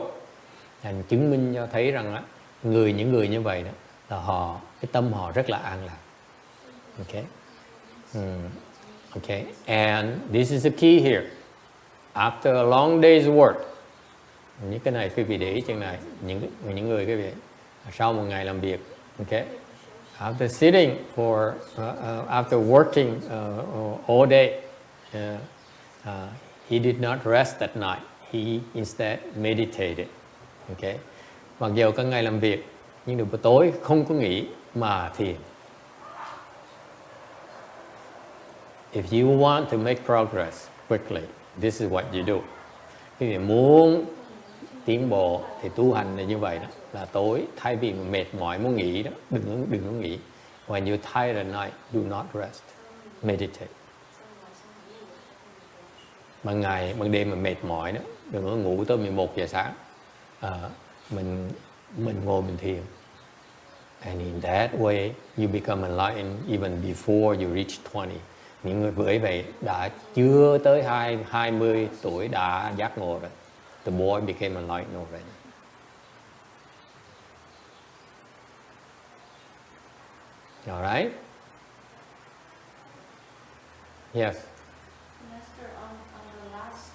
And chứng minh cho thấy rằng á, những người như vậy đó là cái tâm họ rất là an lạc. Okay. Okay. And this is the key here. After a long day's work, những cái này quý vị để ý trên này, những người quý vị sau một ngày làm việc, okay. After sitting for after working all day, he did not rest at night. He instead meditated. Okay. Mặc dù cả ngày làm việc, nhưng buổi tối không có nghỉ mà thiền. If you want to make progress quickly, this is what you do. Khi mà muốn tiến bộ thì tu hành là như vậy đó, là tối thay vì mệt mỏi muốn nghỉ đó, đừng có nghỉ. When you're tired at night, do not rest. Meditate. Ban đêm mà mệt mỏi đó, đừng có ngủ tới 11 giờ sáng. Mình ngồi mình thiền. And in that way, you become enlightened even before you reach 20. Những người bởi vậy đã chưa tới 20 tuổi đã giác ngộ rồi. The boy became enlightened already. All right? Yes. Master, on the last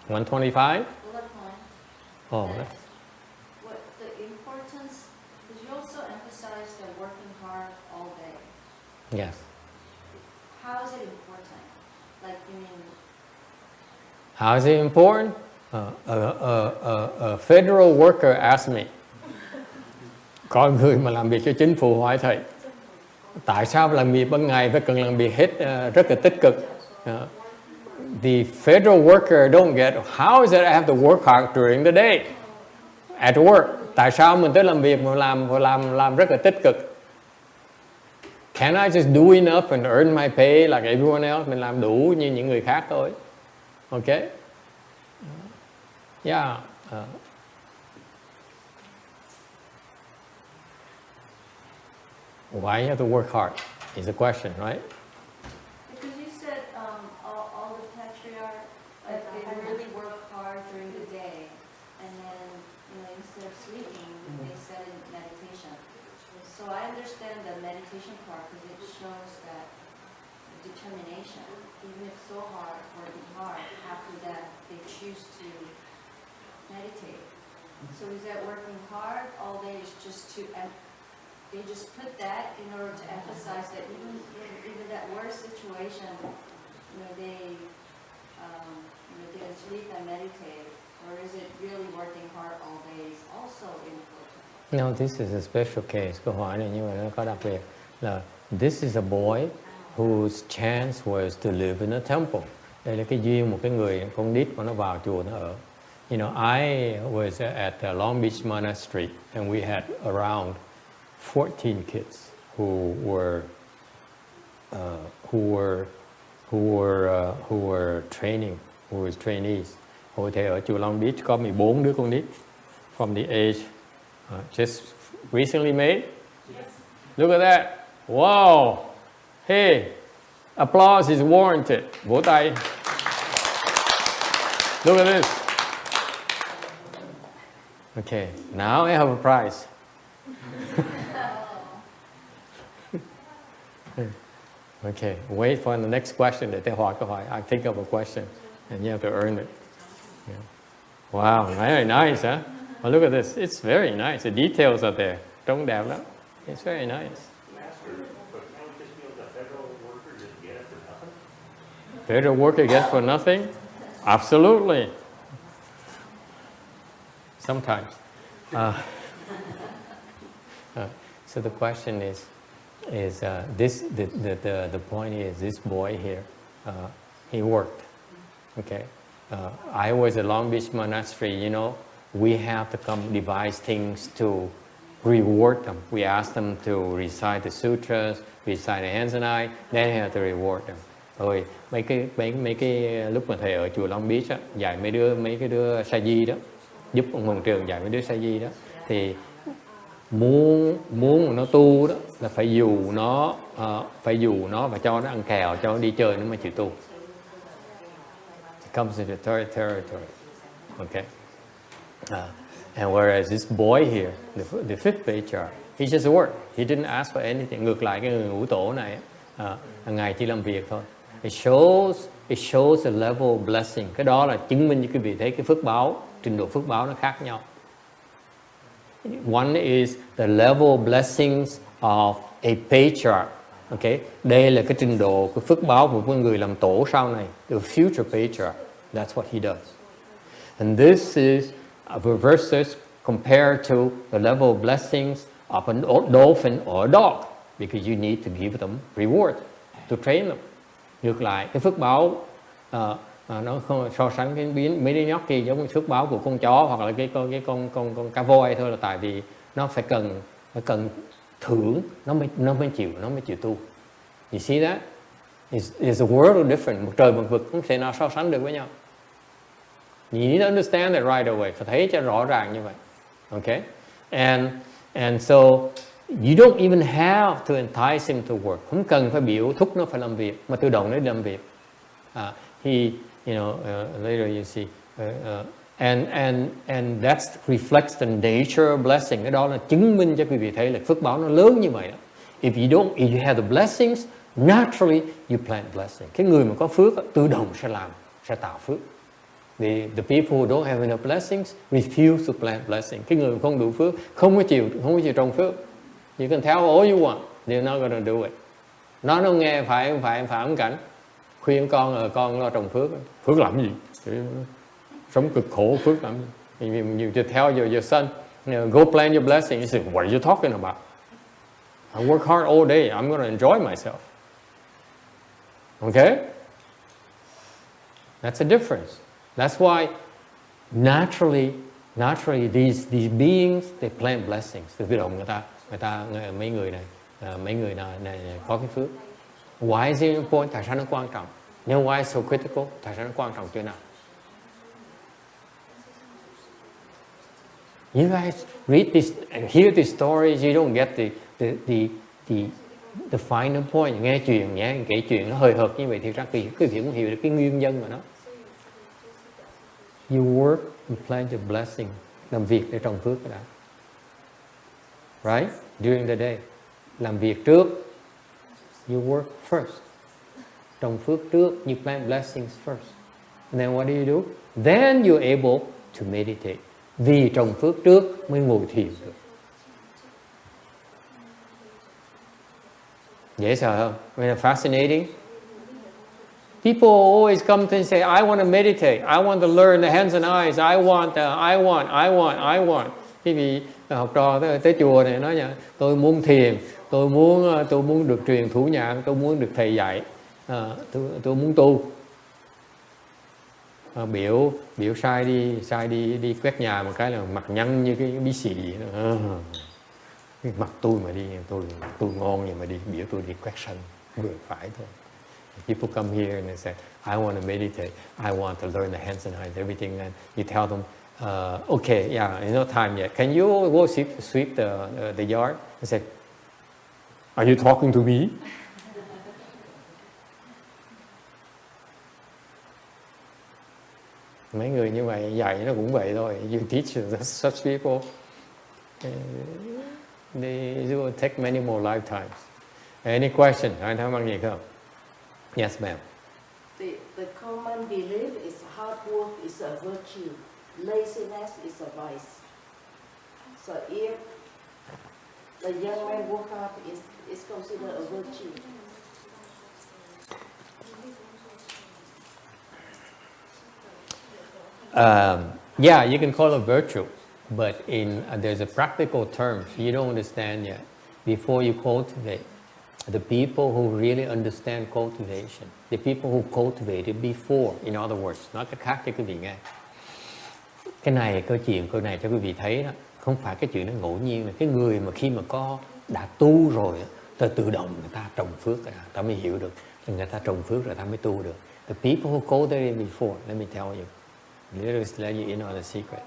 125? bullet point, Oh, that that's, what the importance, because you also emphasize that working hard all day. yes. How is it important? Like, you mean, How is it important? A federal worker asked me, có người mà làm việc cho chính phủ hỏi thầy, tại sao làm việc ban ngày phải cần làm việc hết rất là tích cực? The federal worker don't get, how is it I have to work hard during the day at work? Tại sao mình tới làm việc mà làm rất là tích cực? Can I just do enough and earn my pay like everyone else? Mình làm đủ như những người khác thôi. Okay? Yeah. Why you have to work hard is the question, right? because you said all the patriarchs, like, they really work hard during the day, and then, instead of sleeping, they set in meditation. So I understand the meditation part because it shows that determination, even if so hard, working hard, after that they choose to meditate. So is that working hard all day is just to, they just put that in order to emphasize that even that worst situation, they didn't sleep and meditate, or is it really working hard all day is also important? No, this is a special case. Câu hỏi này như vậy nó có đặc biệt là this is a boy whose chance was to live in a temple. Đây là cái duyên một cái người con nít mà nó vào chùa nó ở. I was at the Long Beach Monastery and we had around 14 kids who were training, who was trainees. Hồi thầy ở chùa Long Beach có 14 đứa con nít from the age just recently made. Look at that. Wow. Hey, applause is warranted. Vỗ tay. Look at this. Okay, now I have a prize. Okay, wait for the next question để thầy hỏi câu hỏi. I think of a question and you have to earn it. Yeah. Wow, very nice, huh? Oh, look at this. It's very nice. The details are there. Trông đẹp lắm. It's very nice. Master, but don't just feel the federal worker just get it for nothing? Federal worker gets for nothing? Absolutely. Sometimes. So the question is the point is this boy here, he worked. Okay. I was at Long Beach Monastery, we have to come devise things to reward them. We ask them to recite the sutras, recite the hands and eye, then we have to reward them. Rồi mấy cái lúc mà thầy ở chùa Long Beach á, dạy mấy cái đứa sa di đó, giúp ông Mừng Trường dạy mấy đứa sa di đó, thì muốn nó tu đó là phải dù nó và cho nó ăn kèo, cho nó đi chơi nó mới chịu tu. It comes into territory. Okay. And whereas this boy here, the fifth patriarch, he just worked. He didn't ask for anything. Ngược lại cái người ngũ tổ này, hàng ngày chỉ làm việc thôi. It shows a level of blessing. Cái đó là chứng minh cho quý vị thấy cái phước báo, trình độ phước báo nó khác nhau. One is the level of blessings of a patriarch Okay, đây là cái trình độ của phước báo của một người làm tổ sau này, the future patriarch. That's what he does. And this is versus compared to the level of blessings of an dolphin or a dog, because you need to give them reward to train them. Ngược lại, cái phước báo nó không so sánh cái mấy đứa nhóc kia giống như phước báo của con chó hoặc là cái con cá voi thôi, là tại vì nó phải cần thưởng nó mới chịu tu. You see that? It's a world of different. Một trời một vực không thể nào so sánh được với nhau. You need to understand it right away. Phải thấy cho rõ ràng như vậy. Okay? And so you don't even have to entice him to work. Không cần phải biểu thúc nó phải làm việc, mà tự động nó làm việc. Later you see, and that reflects the nature of blessing. Cái đó là chứng minh cho quý vị thấy là phước báo nó lớn như vậy đó. If you have the blessings, naturally you plant blessing. Cái người mà có phước tự động sẽ tạo phước. The people who don't have enough blessings refuse to plant blessing. Cái người không đủ phước không có chịu trồng phước. You can tell all you want, they're not gonna do it. Nó nghe phải ám cảnh. Khuyên con lo trồng phước. Phước làm gì? Sống cực khổ phước làm gì? You just tell your son, go plant your blessing. He says, what are you talking about? I work hard all day. I'm going to enjoy myself. Okay? That's a difference. That's why naturally these beings, they plant blessings. Tự động mấy người này có cái phước. Why is it important? Tại sao nó quan trọng? You know why it's so critical? Tại sao nó quan trọng chỗ nào? You guys hear these stories, you don't get the final point. Nghe chuyện nhé, kể chuyện nó hời hợt như vậy thì ra quý vị cũng hiểu được cái nguyên nhân của nó. You work, you plant your blessing. Làm việc để trồng phước cái đã. Right? During the day. Làm việc trước. You work first. Trồng phước trước, you plant blessings first. And then what do? Then you're able to meditate. Vì trồng phước trước mới ngồi thiền được. Dễ sợ không? Isn't it fascinating? People always come to and say, I want to meditate. I want to learn the hands and eyes. I want. Khi vị học trò tới chùa này nói nha, tôi muốn thiền, tôi muốn được truyền thủ nhãn, tôi muốn được thầy dạy, tôi muốn tu. Biểu sai đi quét nhà một cái là mặt nhăn như cái bí xị vậy. Mặt tôi mà đi, tôi ngon vậy mà đi, biểu tôi đi quét sân, vừa phải thôi. People come here and they say, I want to meditate, I want to learn the hands and eyes, everything. And you tell them, okay, yeah, there's no time yet. Can you go sweep the yard? I say, are you talking to me? Mấy người như vậy dạy nó cũng vậy thôi. You teach such people, they will take many more lifetimes. Any question? Ai thắc mắc gì không? Yes, ma'am. The common belief is hard work is a virtue, laziness is a vice. So if the young man work hard, is considered a virtue. Yeah, you can call it virtue, but there's a practical terms you don't understand yet. Before you cultivate, the people who really understand cultivation, the people who cultivated before, in other words, nói cách khác cho quý vị nghe. Cái này câu này cho quý vị thấy đó, không phải cái chuyện nó ngẫu nhiên, là cái người mà khi mà đã tu rồi, tự động người ta trồng phước rồi, ta mới hiểu được, người ta trồng phước rồi ta mới tu được. The people who cultivated before, let me tell you. Let you in on a secret.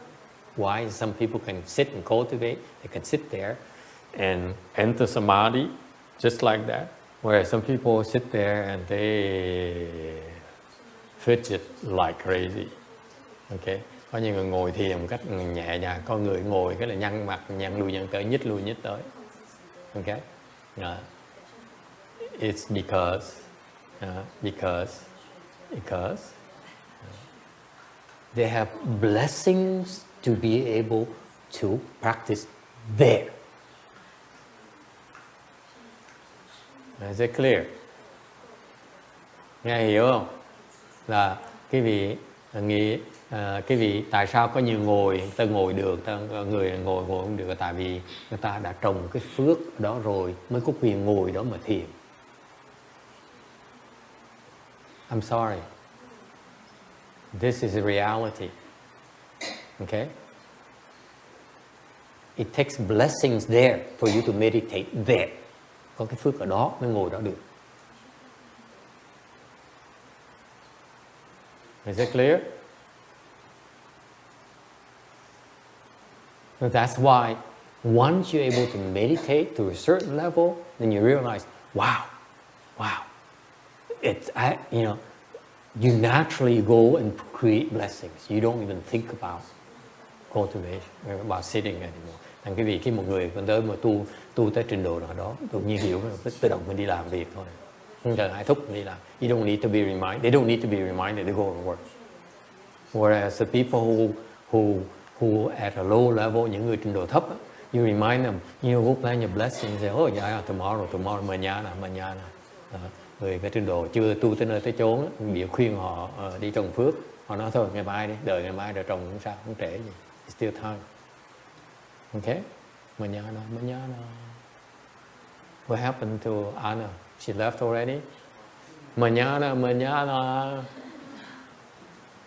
Why? Some people can sit and cultivate. They can sit there and enter samadhi just like that. Whereas some people sit there and they fidget like crazy. Okay? Có những người ngồi thiền một cách nhẹ nhàng, có người ngồi cái là nhăn mặt, nhăn lui nhăn tới, nhích lui nhích tới. Okay? It's because they have blessings to be able to practice there. Is it clear? Nghe hiểu không? Là cái vị nghĩ cái vị tại sao có nhiều ngồi ta ngồi được, người ngồi không được là tại vì người ta đã trồng cái phước đó rồi mới có quyền ngồi đó mà thiền. I'm sorry. This is a reality. Okay? It takes blessings there for you to meditate there. Có cái phước ở đó mới ngồi đó được. Is it clear? So that's why once you're able to meditate to a certain level, then you realize, wow, you naturally go and create blessings. You don't even think about cultivation, about sitting anymore. Thành cái vì khi một người còn tới mà tu tới trình độ nào đó, đột nhiên hiểu tự động mình đi làm việc thôi. Không cần ai thúc mình đi làm. You don't need to be reminded. They don't need to be reminded to go and work. Whereas the people who at a low level, những người trình độ thấp, you remind them, go plan your blessings. Say, oh yeah, tomorrow, mañana. Người cái trình độ chưa tu tới nơi tới chốn, bị khuyên họ đi trồng phước, họ nói thôi ngày mai đi, đợi ngày mai rồi trồng cũng sao, không trễ gì. It's still time. Okay, mañana. What happened to Anna? She left already. Mañana.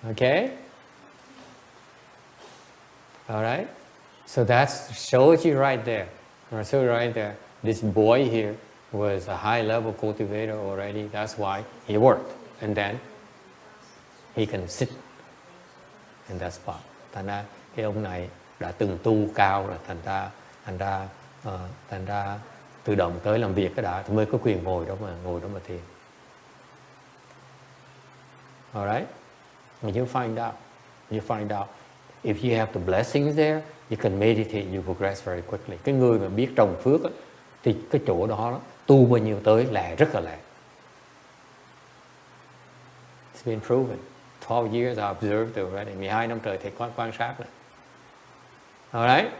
Okay. All right. So that shows you right there. This boy here was a high-level cultivator already. That's why he worked, and then he can sit in that spot. Thành ra cái ông này đã từng tu cao rồi, thành ra tự động tới làm việc cái đã thì mới có quyền ngồi đó mà thiền. Alright? And you find out if you have the blessings there, you can meditate, you progress very quickly. Cái người mà biết trồng phước á, thì cái chỗ đó tu bao nhiêu tới lẹ, rất là lẹ. It's been proven. 12 years I observed already. 12 năm trời thầy quan sát rồi. Alright?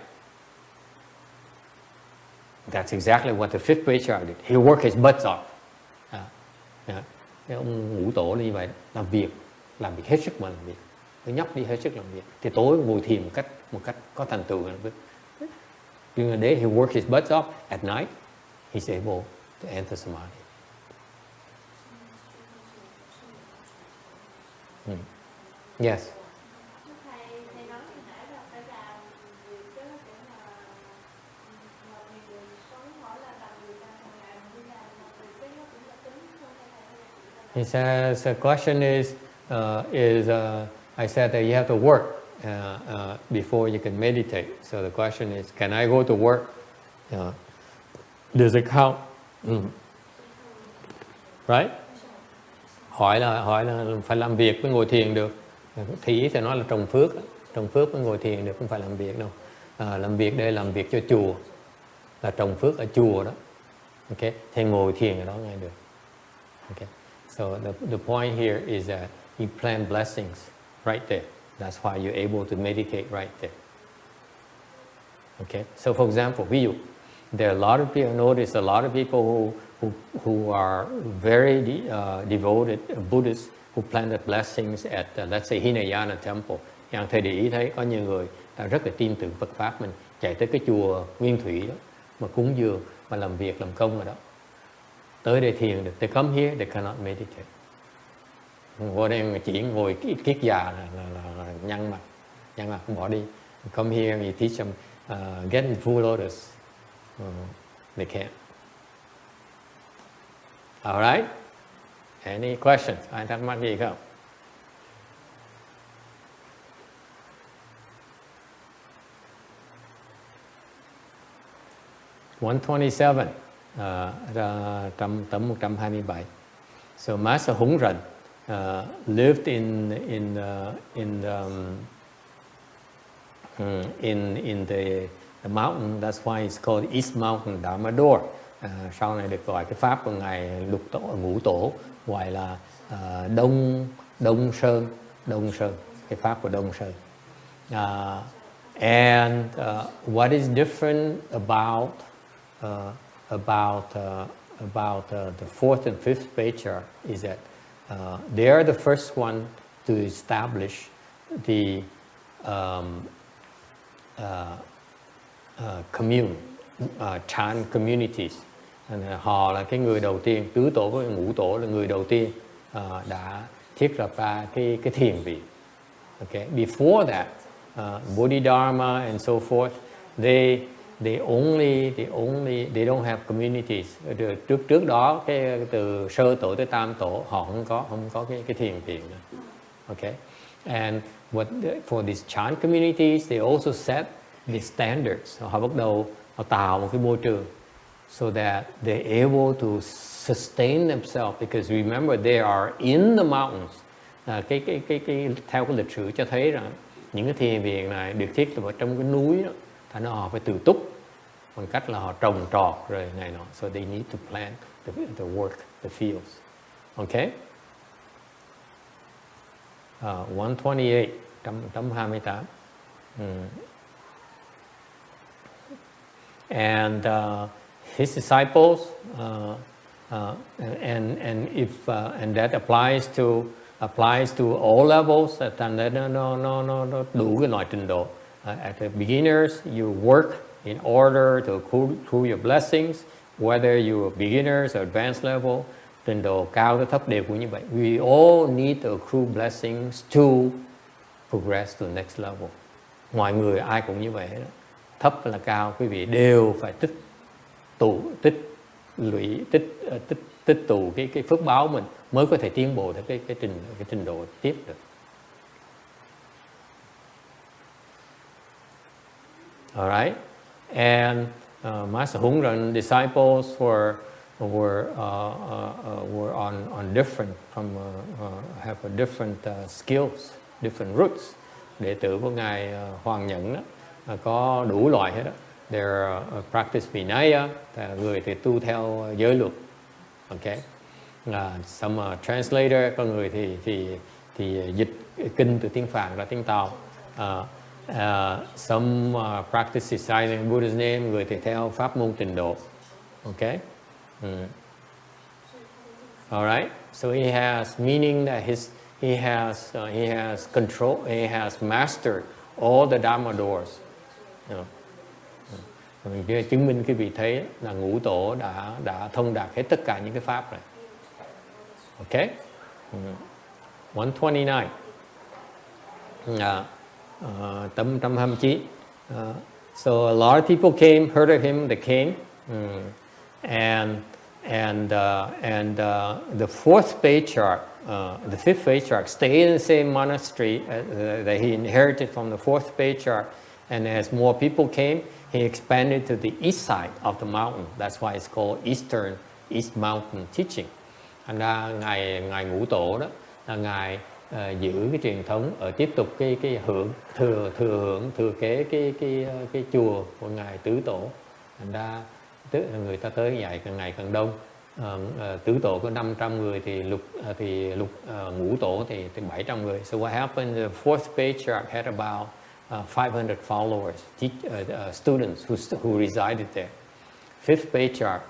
That's exactly what the 5th Patriarch did. He worked his butts off. Cái ông ngũ tổ như vậy, làm việc hết sức mà làm việc. Cái nhóc đi hết sức làm việc. Thì tối ngồi thiền một cách có thành tựu. During the day he worked his butts off. At night he's able to enter samadhi. Yes. He says the question is I said that you have to work before you can meditate. So the question is, can I go to work? Does it count? Right? Hỏi là phải làm việc mới ngồi thiền được. Thì nói là trồng phước mới ngồi thiền được, không phải làm việc đâu. Làm việc đây làm việc cho chùa, là trồng phước ở chùa đó. Okay, thì ngồi thiền ở đó ngay được. Okay. So the point here is that you plant blessings right there. That's why you're able to meditate right there. Okay. So for example, ví dụ, there are a lot of people. I notice a lot of people who are very devoted Buddhists who planted blessings at let's say Hinayana Temple.อย่างthầy để ý thấy có nhiều người ta rất là tin tưởng Phật pháp, mình chạy tới cái chùa Nguyên Thủy đó mà cúng dường, mà làm việc làm công ở đó. Tới đây thiền được. They come here, they cannot meditate. Vô đây chỉ ngồi kiết già là nhăn mặt bỏ đi. Come here, you teach them get in full lotus. They can't. All right? Any questions? Ai thắc mắc gì không? (127) tấm 127. So Master Hung Ren lived in the mountain. That's why it's called East Mountain Dharma Door. Sau này được gọi cái pháp của ngài ngũ tổ gọi là Đông Sơn, cái pháp của Đông Sơn. And what is different about about the fourth and fifth patriarch is that they are the first one to establish the commune, chan communities. Họ là cái người đầu tiên, tứ tổ với ngũ tổ là người đầu tiên đã thiết lập ra cái thiền viện. Okay, before that, Bodhidharma and so forth, they don't have communities. Trước đó cái từ sơ tổ tới tam tổ họ không có cái thiền viện nữa. Okay, and for these chan communities, they also set the standards. Họ bắt đầu họ tạo một cái môi trường so that they're able to sustain themselves, because remember they are in the mountains. Theo cái lịch sử cho thấy rằng những cái thiền viện này được thiết lập ở trong cái núi đó, thành ra họ phải tự túc bằng cách là họ trồng trọt rồi này nọ. So they need to plant the work, the fields. Okay? 128, 128. And his disciples, and that applies to all levels. Thành ra nó đủ cái loại trình độ. At the beginners, you work in order to accrue your blessings, whether you are beginners or advanced level. Trình độ cao tới thấp đều cũng như vậy. We all need to accrue blessings to progress to the next level. Mọi người ai cũng như vậy. Thấp là cao, quý vị đều phải tích tụ cái phước báo mình mới có thể tiến bộ tới cái trình độ tiếp được. Alright, and Master Hung Ren disciples were on different have a different skills, different roots. Đệ tử của ngài Hoàng Nhẫn đó, có đủ loại hết đó. There practice Vinaya, người thì tu theo giới luật. Okay, some translator, có người thì dịch kinh từ tiếng Phạn ra tiếng Tàu. Some practice reciting Buddha's name, người thì theo pháp môn tịnh độ. Okay. All right. So he has, meaning that he has control, he has mastered all the Dharma doors. Mình chứng minh cái vị thế là ngũ tổ đã thông đạt hết tất cả những cái pháp này. Okay. 129. 129. So a lot of people came, heard of him, they came, and the fourth patriarch, the fifth patriarch, stayed in the same monastery that he inherited from the fourth patriarch. And as more people came, he expanded to the east side of the mountain. That's why it's called East Mountain Teaching. Thành ra ngài ngũ tổ đó là ngài giữ cái truyền thống ở tiếp tục cái thừa kế cái chùa của ngài tứ tổ. Thành ra người ta tới dạy càng ngày càng đông. Tứ tổ có 500 người thì ngũ tổ thì 700 người. So what happened? The fourth patriarch had about 500 followers, students who resided there. Fifth patriarch,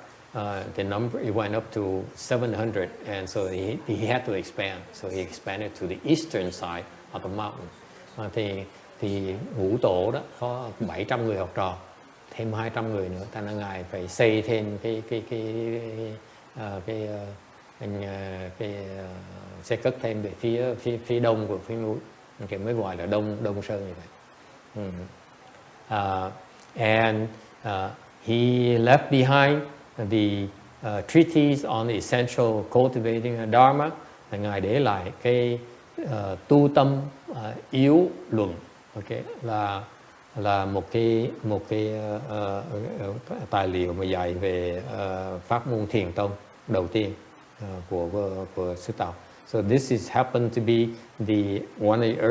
the number, it went up to 700, and so he had to expand. So he expanded to the eastern side of the mountain. Thì ngũ tổ đó có 700 người học trò, thêm 200 người nữa. Thành ra ngài phải xây thêm xây cất thêm về phía đông của phía núi, thì mới gọi là Đông Sơn như vậy. And he left behind the treatise on the essential cultivating a Dharma. Ngài để lại cái tu tâm yếu luận. Okay, là một cái tài liệu mà dạy về pháp môn thiền tông đầu tiên của sư Tàu. So this is happened to be one of the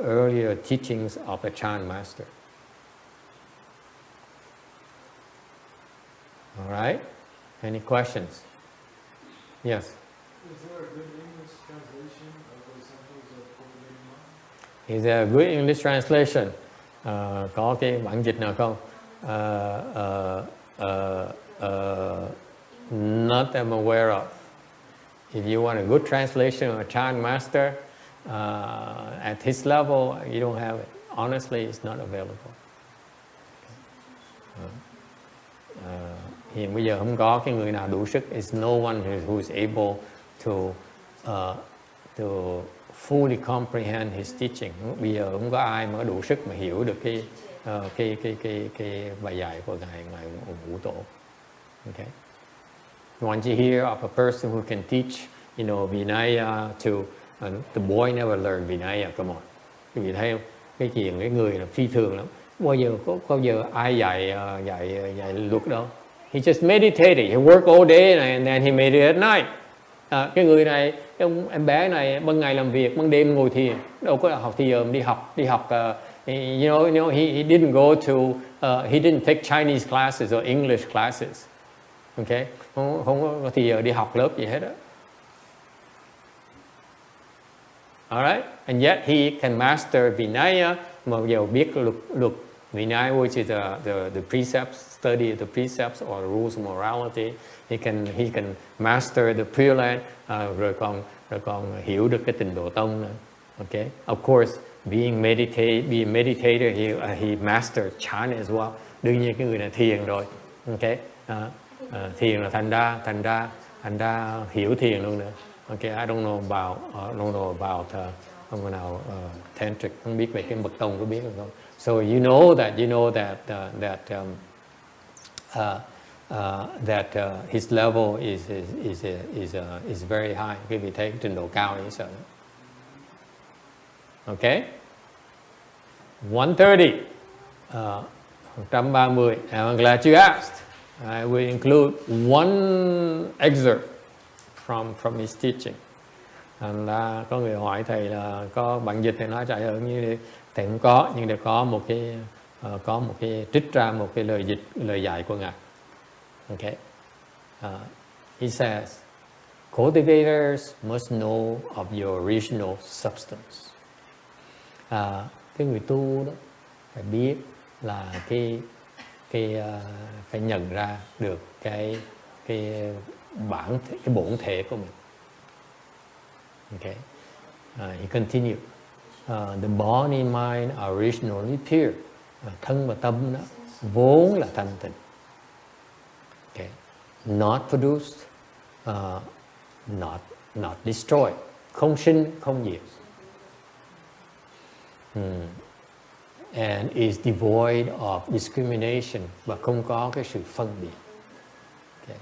earlier teachings of the Chan master. All right. Any questions? Yes. Is there a good English translation of the Essentials of Cultivating Mind? Is there a good English translation? Có cái bản dịch nào không? Not I'm aware of. If you want a good translation of a chant master at his level, you don't have it. Honestly, it's not available. Hiện bây giờ không có cái người nào đủ sức. It's no one who is able to fully comprehend his teaching. Bây giờ không có ai mà có đủ sức mà hiểu được cái bài dạy của ngài Ngũ Tổ. Okay. Once you hear of a person who can teach, Vinaya to the boy never learned Vinaya. Come on. Quý vị thấy không? Cái chuyện cái người là phi thường lắm. Bao giờ ai dạy luật đâu? He just meditated. He worked all day and then he meditated at night. Cái người này, em bé này ban ngày làm việc, ban đêm ngồi thiền, đâu có học thì giờ đi học. He didn't go to, he didn't take Chinese classes or English classes. Okay, không có thì giờ đi học lớp gì hết á. Alright, and yet he can master Vinaya. Mà giờ biết luật Vinaya, which is the precepts, study the precepts or rules of morality. He can master the Pure Land, rồi còn hiểu được cái trình độ tông nữa. Okay, of course, being meditator, he mastered chant as well. Đương nhiên cái người này thiền rồi. Okay, thiền là thành ra hiểu thiền luôn nữa. Okay, I don't know about không nào tantric, không biết về cái bậc tông có biết không. So you know that his level is very high. Quý vị thấy trình độ cao như sợ. Okay. 130. 130. I'm glad you asked. I will include one excerpt from his teaching. Là có người hỏi thầy là có bản dịch thì nói trời ơi như thầy không có, nhưng để có một cái trích ra một cái lời dạy của ngài. Okay. He says, cultivators must know of your original substance. Cái người tu đó phải biết là phải nhận ra được cái bổn thể của mình. Okay. He continued, the body and mind are originally pure. Thân và tâm đó vốn là thanh tịnh. Okay. Not produced, not destroyed. Không sinh, không diệt. And is devoid of discrimination, và không có cái sự phân biệt. Okay.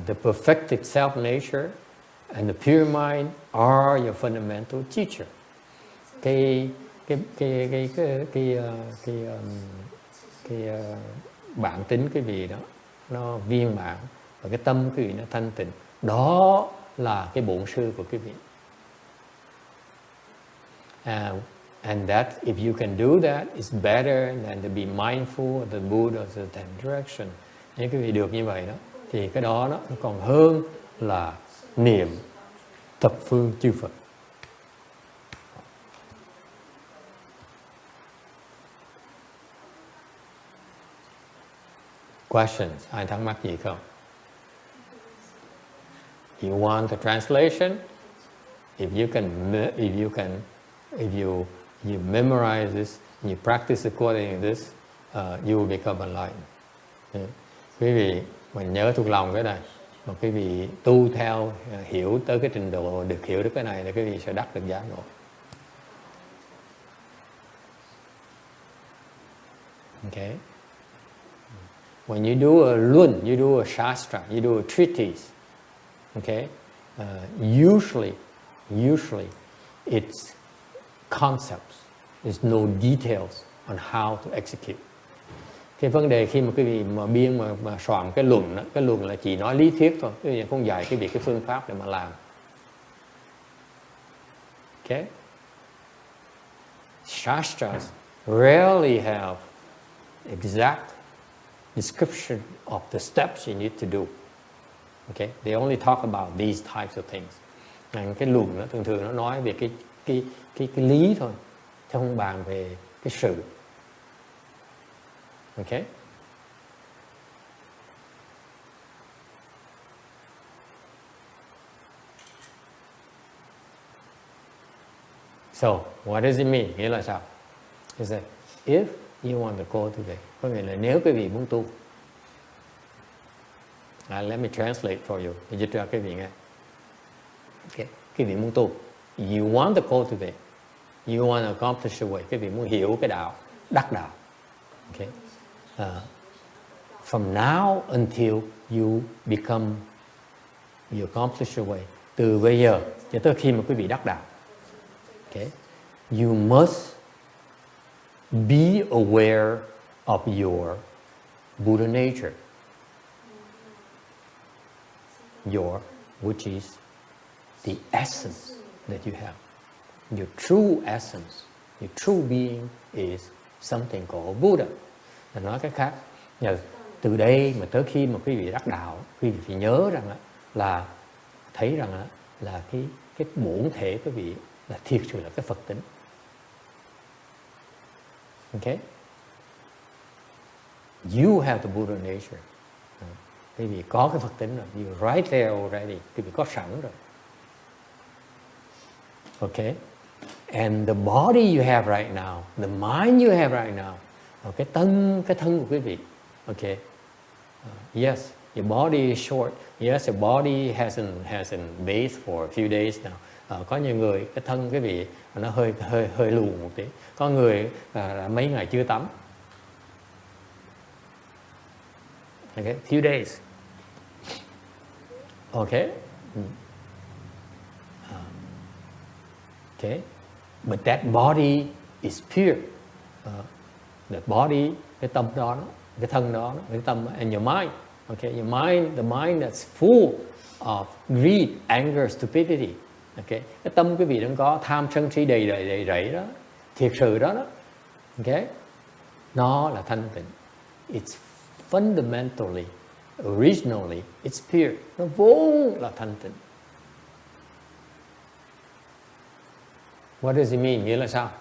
The perfected self-nature and the pure mind are your fundamental teacher. Cái bản tính cái vị đó nó viên mãn và cái tâm cái vị nó thanh tịnh. Đó là cái bổn sư của cái vị. And that if you can do that, it's better than to be mindful of the Buddha's ten direction. Nếu quý vị được như vậy đó, thì cái đó nó còn hơn là niệm thập phương chư Phật. Questions? Ai thắc mắc gì không? You want the translation? If you memorize this, you practice according to this, you will become enlightened. Quý vị mình nhớ thuộc lòng cái này, mà quý vị tu theo, hiểu tới cái trình độ được hiểu được cái này là quý vị sẽ đắc được giác ngộ. Okay. When you do a luân, you do a shastra, you do a treatise. Okay. Usually, it's concepts. There's no details on how to execute. Cái vấn đề khi mà quý vị mà biên mà soạn cái luận đó, cái luận là chỉ nói lý thuyết thôi, quý vị không dạy cái phương pháp để mà làm. Okay? Shastras rarely have exact description of the steps you need to do. Okay? They only talk about these types of things. Cái luận đó thường nó nói về cái lý thôi, chứ không bàn về cái sự. Okay? So, what does it mean? Nghĩa là sao? He said, if you want to cultivate, có nghĩa là nếu quý vị muốn tu. Let me translate for you. Để dịch cho quý vị nghe. Okay. Quý vị muốn tu. You want to cultivate. You want to accomplish your way. Quý vị muốn hiểu cái đạo, đắc đạo. Okay. From now until you accomplish your way. Từ bây giờ cho tới khi mà quý vị đắc đạo. Okay. You must be aware of your Buddha nature. Which is the essence that you have. Your true essence, your true being is something called Buddha. Là nói cách khác, từ đây mà tới khi mà quý vị đắc đạo, quý vị phải nhớ rằng là thấy rằng là cái bổn thể quý vị là thiệt sự là cái Phật tính. Okay? You have the Buddha nature. Quý vị có cái Phật tính rồi. You're right there already. Quý vị có sẵn rồi. Okay? And the body you have right now, the mind you have right now, cái thân của quý vị. Okay? Yes, your body is short. Yes, your body hasn't bathed for a few days now. Có nhiều người cái thân quý vị nó hơi lù một tí. Có người là mấy ngày chưa tắm. Okay, few days. Okay. Okay. But that body is pure. That body, cái tâm đó, cái thân đó, cái tâm, and your mind. Okay, your mind, the mind that's full of greed, anger, stupidity. Okay, cái tâm quý vị đang có tham sân si đầy rẫy đó, thiệt sự đó. Okay, nó là thanh tịnh. It's fundamentally, originally, it's pure. Nó vốn là thanh tịnh. What does it mean? Nghĩa là sao?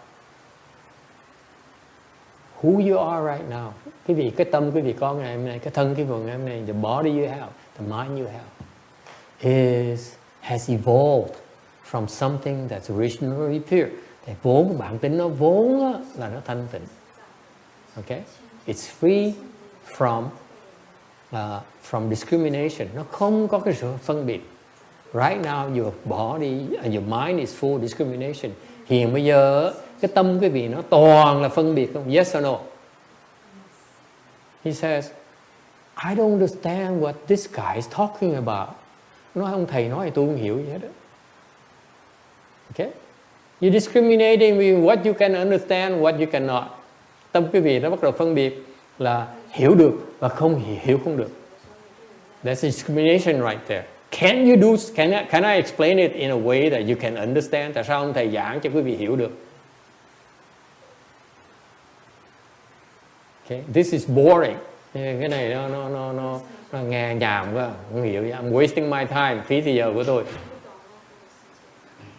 Who you are right now. Quý vị, cái tâm quý vị có ngày hôm nay, cái thân quý vị ngày hôm nay, the body you have, the mind you have, has evolved from something that's originally pure. Thì vốn, bản tính nó vốn là nó thanh tịnh. Okay? It's free from discrimination. Nó không có cái sự phân biệt. Right now your body and your mind is full discrimination. Hiện bây giờ cái tâm quý vị nó toàn là phân biệt không? Yes or no? He says, I don't understand what this guy is talking about. Nói ông thầy nói thì tôi không hiểu gì hết đó. Okay? You're discriminating with what you can understand, what you cannot. Tâm quý vị nó bắt đầu phân biệt là hiểu được và không hiểu không được. That's discrimination right there. Can I explain it in a way that you can understand? Tại sao ông thầy giảng cho quý vị hiểu được? Okay, this is boring. Cái này nó nghe nhàm quá, không hiểu. I'm wasting my time, phí thời giờ của tôi.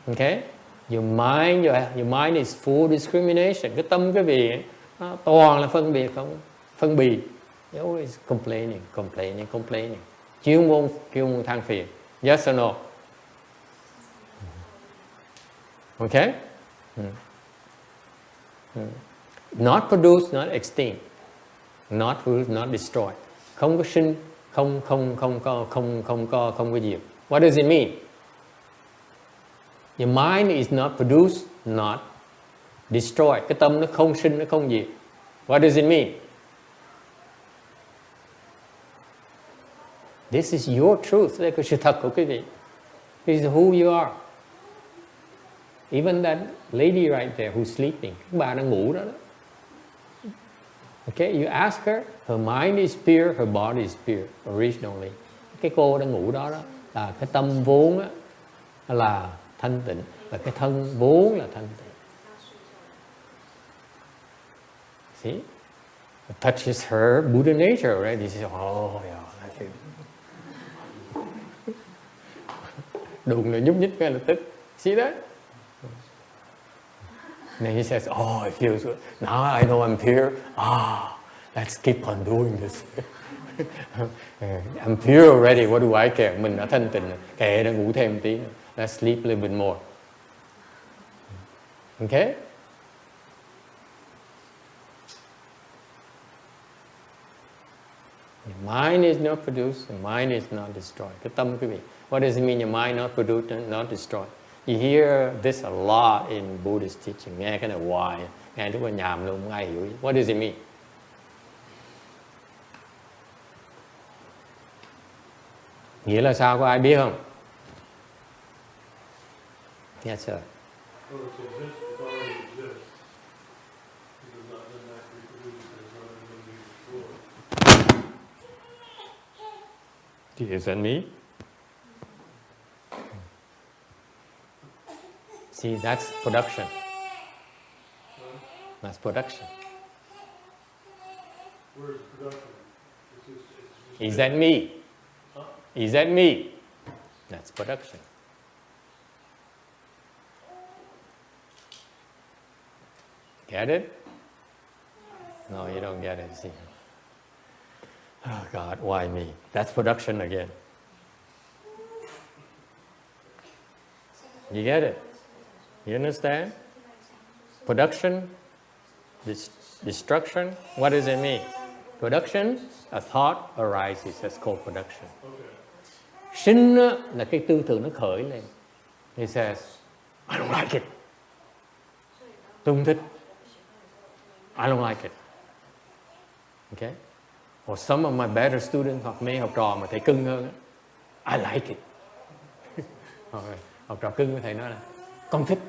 Okay, your mind is full discrimination. Cái tâm quý vị nó toàn là phân biệt không, phân bì. You're always complaining. Chuyên môn than phiền. Yes or no? Okay? Not produce, not extinct. Not produce, not destroy. Không có sinh, không có diệt. What does it mean? Your mind is not produce, not destroy. Cái tâm nó không sinh, nó không diệt. What does it mean? This is your truth. Đây là sự thật của quý vị. This is who you are. Even that lady right there who's sleeping. Bà đang ngủ đó. Okay, you ask her, her mind is pure, her body is pure, originally. Cái cô đang ngủ đó là cái tâm vốn là thanh tịnh và cái thân vốn là thanh tịnh. See? It touches her Buddha nature, right? This is, oh yeah, I feel. Đụng là nhúc nhích ngay lập tức. See that? And then he says, oh, it feels good. Now I know I'm pure. Let's keep on doing this. I'm pure already. What do I care? Mình đã thanh tịnh. Kệ đã ngủ thêm một tí nữa. Let's sleep a little bit more. Okay? Your mind is not produced, the mind is not destroyed. Cái tâm quý vị. What does it mean your mind not produced and not destroyed? You hear this a lot in Buddhist teaching. Nghe cái này hoài, nghe lúc mà nhàm luôn, không ai hiểu. What does it mean? Nghĩa là sao, có ai biết không? Yes, sir. So it's exist, it already exists. It does not then not reproduce, it is not going to be destroyed. Is that me? See, that's production. That's production. Where is production? It's Is that me? Huh? Is that me? That's production. Get it? No, you don't get it. See? Oh God, why me? That's production again. You get it? You understand? Production, destruction. What does it mean? Production, a thought arises. That's called production. Sinh là cái tư tưởng nó khởi lên. He says, I don't like it. Tôi không thích. I don't like it. Okay? Or some of my better students hoặc mấy học trò mà thầy cưng hơn, I like it. Học trò cưng của thầy nói là con thích.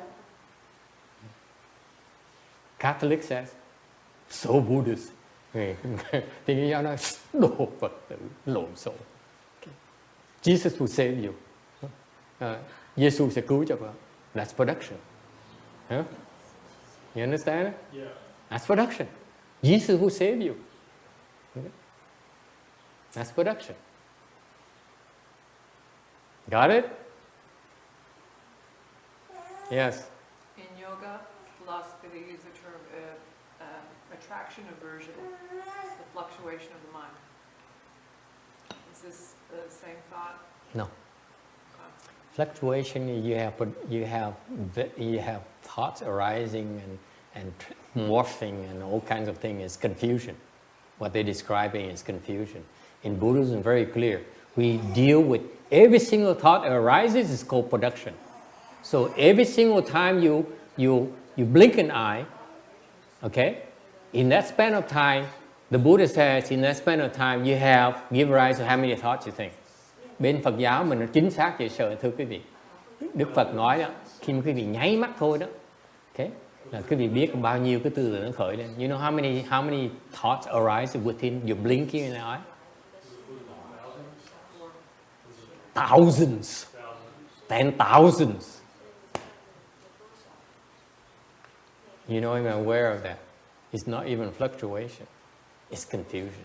Catholic says, so Buddhist. Thì cái giáo nói đồ Phật tử lộn xộn. Jesus will save you. Jesus sẽ cứu cho con. That's production. Huh? You understand it? Yeah. That's production. Jesus will save you. Okay? That's production. Got it? Yes. In yoga philosophy, they use the term attraction aversion, the fluctuation of the mind. Is this the same thought? No. Fluctuation. You have thoughts arising and morphing and all kinds of things. Is confusion. What they're describing is confusion. In Buddhism, very clear. We deal with every single thought that arises is called production. So every single time you blink an eye, okay, in that span of time, the Buddha says in that span of time you give rise to how many thoughts you think. Bên Phật giáo mình nó chính xác vậy sợ thưa quý vị. Đức Phật nói đó, khi mà quý vị nháy mắt thôi đó, okay, là quý vị biết bao nhiêu cái tư tưởng nó khởi lên. You know how many thoughts arise within your blinking an eye? Thousands. 10,000s. You know, I'm aware of that. It's not even fluctuation. It's confusion.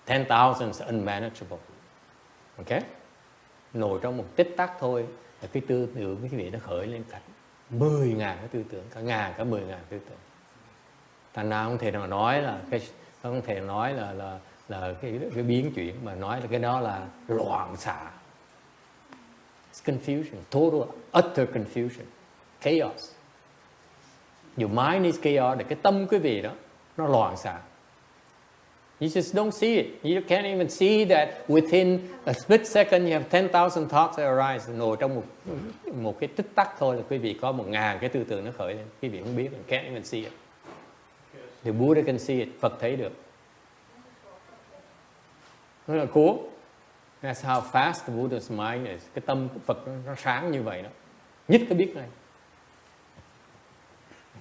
10,000 is unmanageable. Okay? Nổi trong một tích tắc thôi là cái tư tưởng quý vị nó khởi lên cả 10.000 cái tư tưởng, cả 10.000 tư tưởng. Thành ra không thể nào nói là cái biến chuyển mà nói là cái đó là loạn xạ. It's confusion, total, utter confusion, chaos. Your mind is chaos, để cái tâm quý vị đó nó loạn xạ. You just don't see it. You can't even see that within a split second you have 10,000 thoughts that arise. Nổi trong một cái tích tắc thôi là quý vị có 1.000 cái tư tưởng nó khởi lên. Quý vị không biết, you can't even see it. The Buddha can see it, Phật thấy được. Nó là cool. That's how fast the Buddha's mind is. Cái tâm của Phật nó sáng như vậy đó. Nhất cái biết này.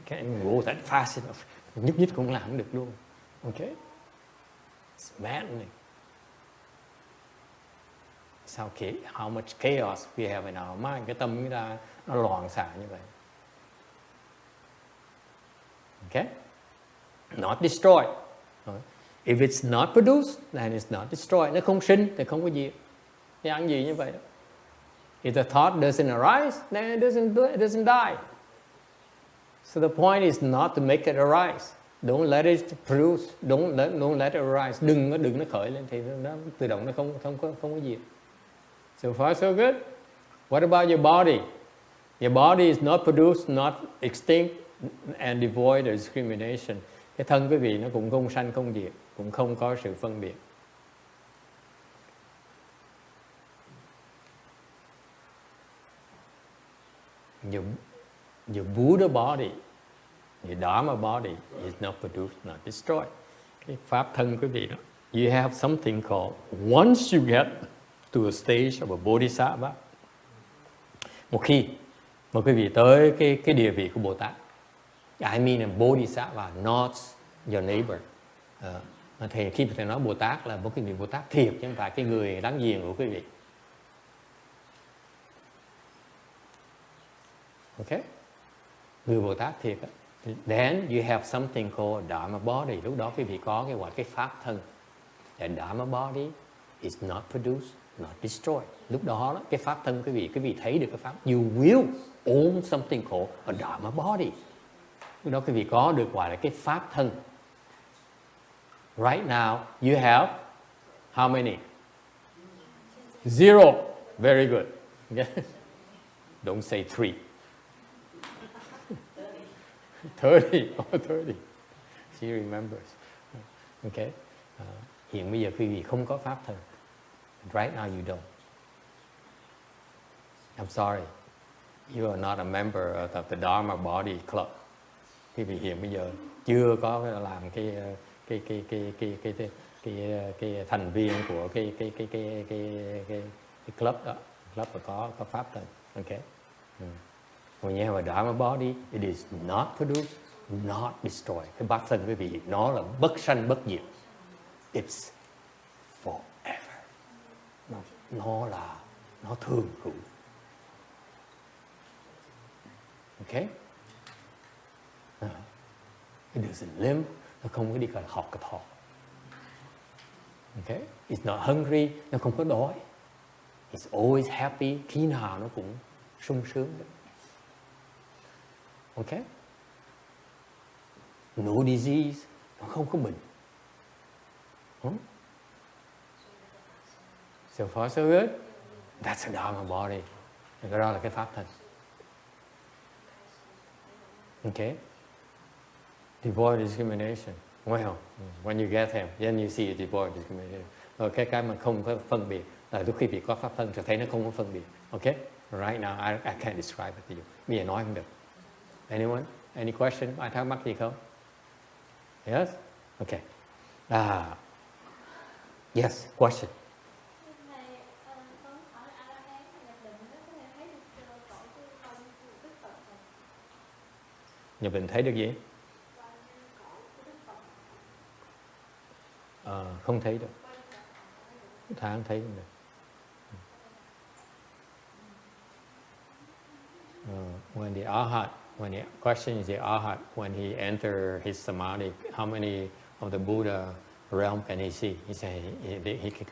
Can't even go that fast enough. Nhích cũng làm được luôn. Okay? It's maddening. How much chaos we have in our mind. Cái tâm chúng ta nó loạn xạ như vậy. Okay? Not destroyed. If it's not produced, then it's not destroyed. Nó không sinh thì không có gì. Thì ăn gì như vậy đó. If the thought doesn't arise, then it doesn't die. So the point is not to make it arise. Don't let it produce. Don't let it arise. Đừng nó khởi lên thì nó tự động nó không có gì. So far so good. What about your body? Your body is not produced, not extinct and devoid of discrimination. Cái thân quý vị nó cũng không sanh không diệt, cũng không có sự phân biệt. Your Buddha body, your Dharma body is not produced, not destroyed. Cái pháp thân quý vị đó, you have something called, once you get to a stage of a Bodhisattva, một khi mà quý vị tới cái địa vị của Bồ Tát, I mean a Bodhisattva, not your neighbor. Thì khi thầy nói Bồ Tát là một cái vị Bồ Tát thiệt, chứ không phải cái người láng giềng của quý vị. Okay? Người Bồ Tát thiệt á. Then you have something called Dharma body. Lúc đó quý vị có cái gọi cái pháp thân. And Dharma body is not produced, not destroyed. Lúc đó cái pháp thân quý vị thấy được cái pháp. You will own something called a Dharma body. Lúc đó quý vị có được gọi là cái pháp thân. Right now you have how many? Zero. Very good. Okay? Don't say 3. 30. Oh, 30. She remembers. Okay. Hiện bây giờ quý vị không có pháp thân. Right now you don't. I'm sorry. You are not a member of the Dharma Body Club. Quý vị hiện bây giờ chưa có làm cái thành viên của cái club đó. Club mà có pháp thân. Okay. When you have a Dharma body, it is not produced, not destroyed. Cái pháp thân quý vị nó là bất sanh bất diệt. It's forever. Nó thường hữu. Okay? It doesn't limp. Nó không có đi cả học cả thọ. Okay? It's not hungry. Nó không có đói. It's always happy. Khi nào nó cũng sung sướng. Okay? No disease. Nó không có bệnh. So far so good. That's a Dharma body. Cái đó là cái pháp thân. Okay? Devoid discrimination. Well, when you get him, then you see a devoid discrimination. Cái mà không có phân biệt. Là lúc khi bị có pháp thân, thì thấy nó không có phân biệt. Okay? Right now, I can't describe it to you. Bây giờ nói không được. Anyone? Any question? Ai thắc mắc gì không? Yes? Okay. Yes, question. Nhập định thấy được gì? Không thấy được. Không thấy không được. When the Arhat, when the question is the Arhat, when he enter his samadhi, how many of the Buddha realm can he see? He say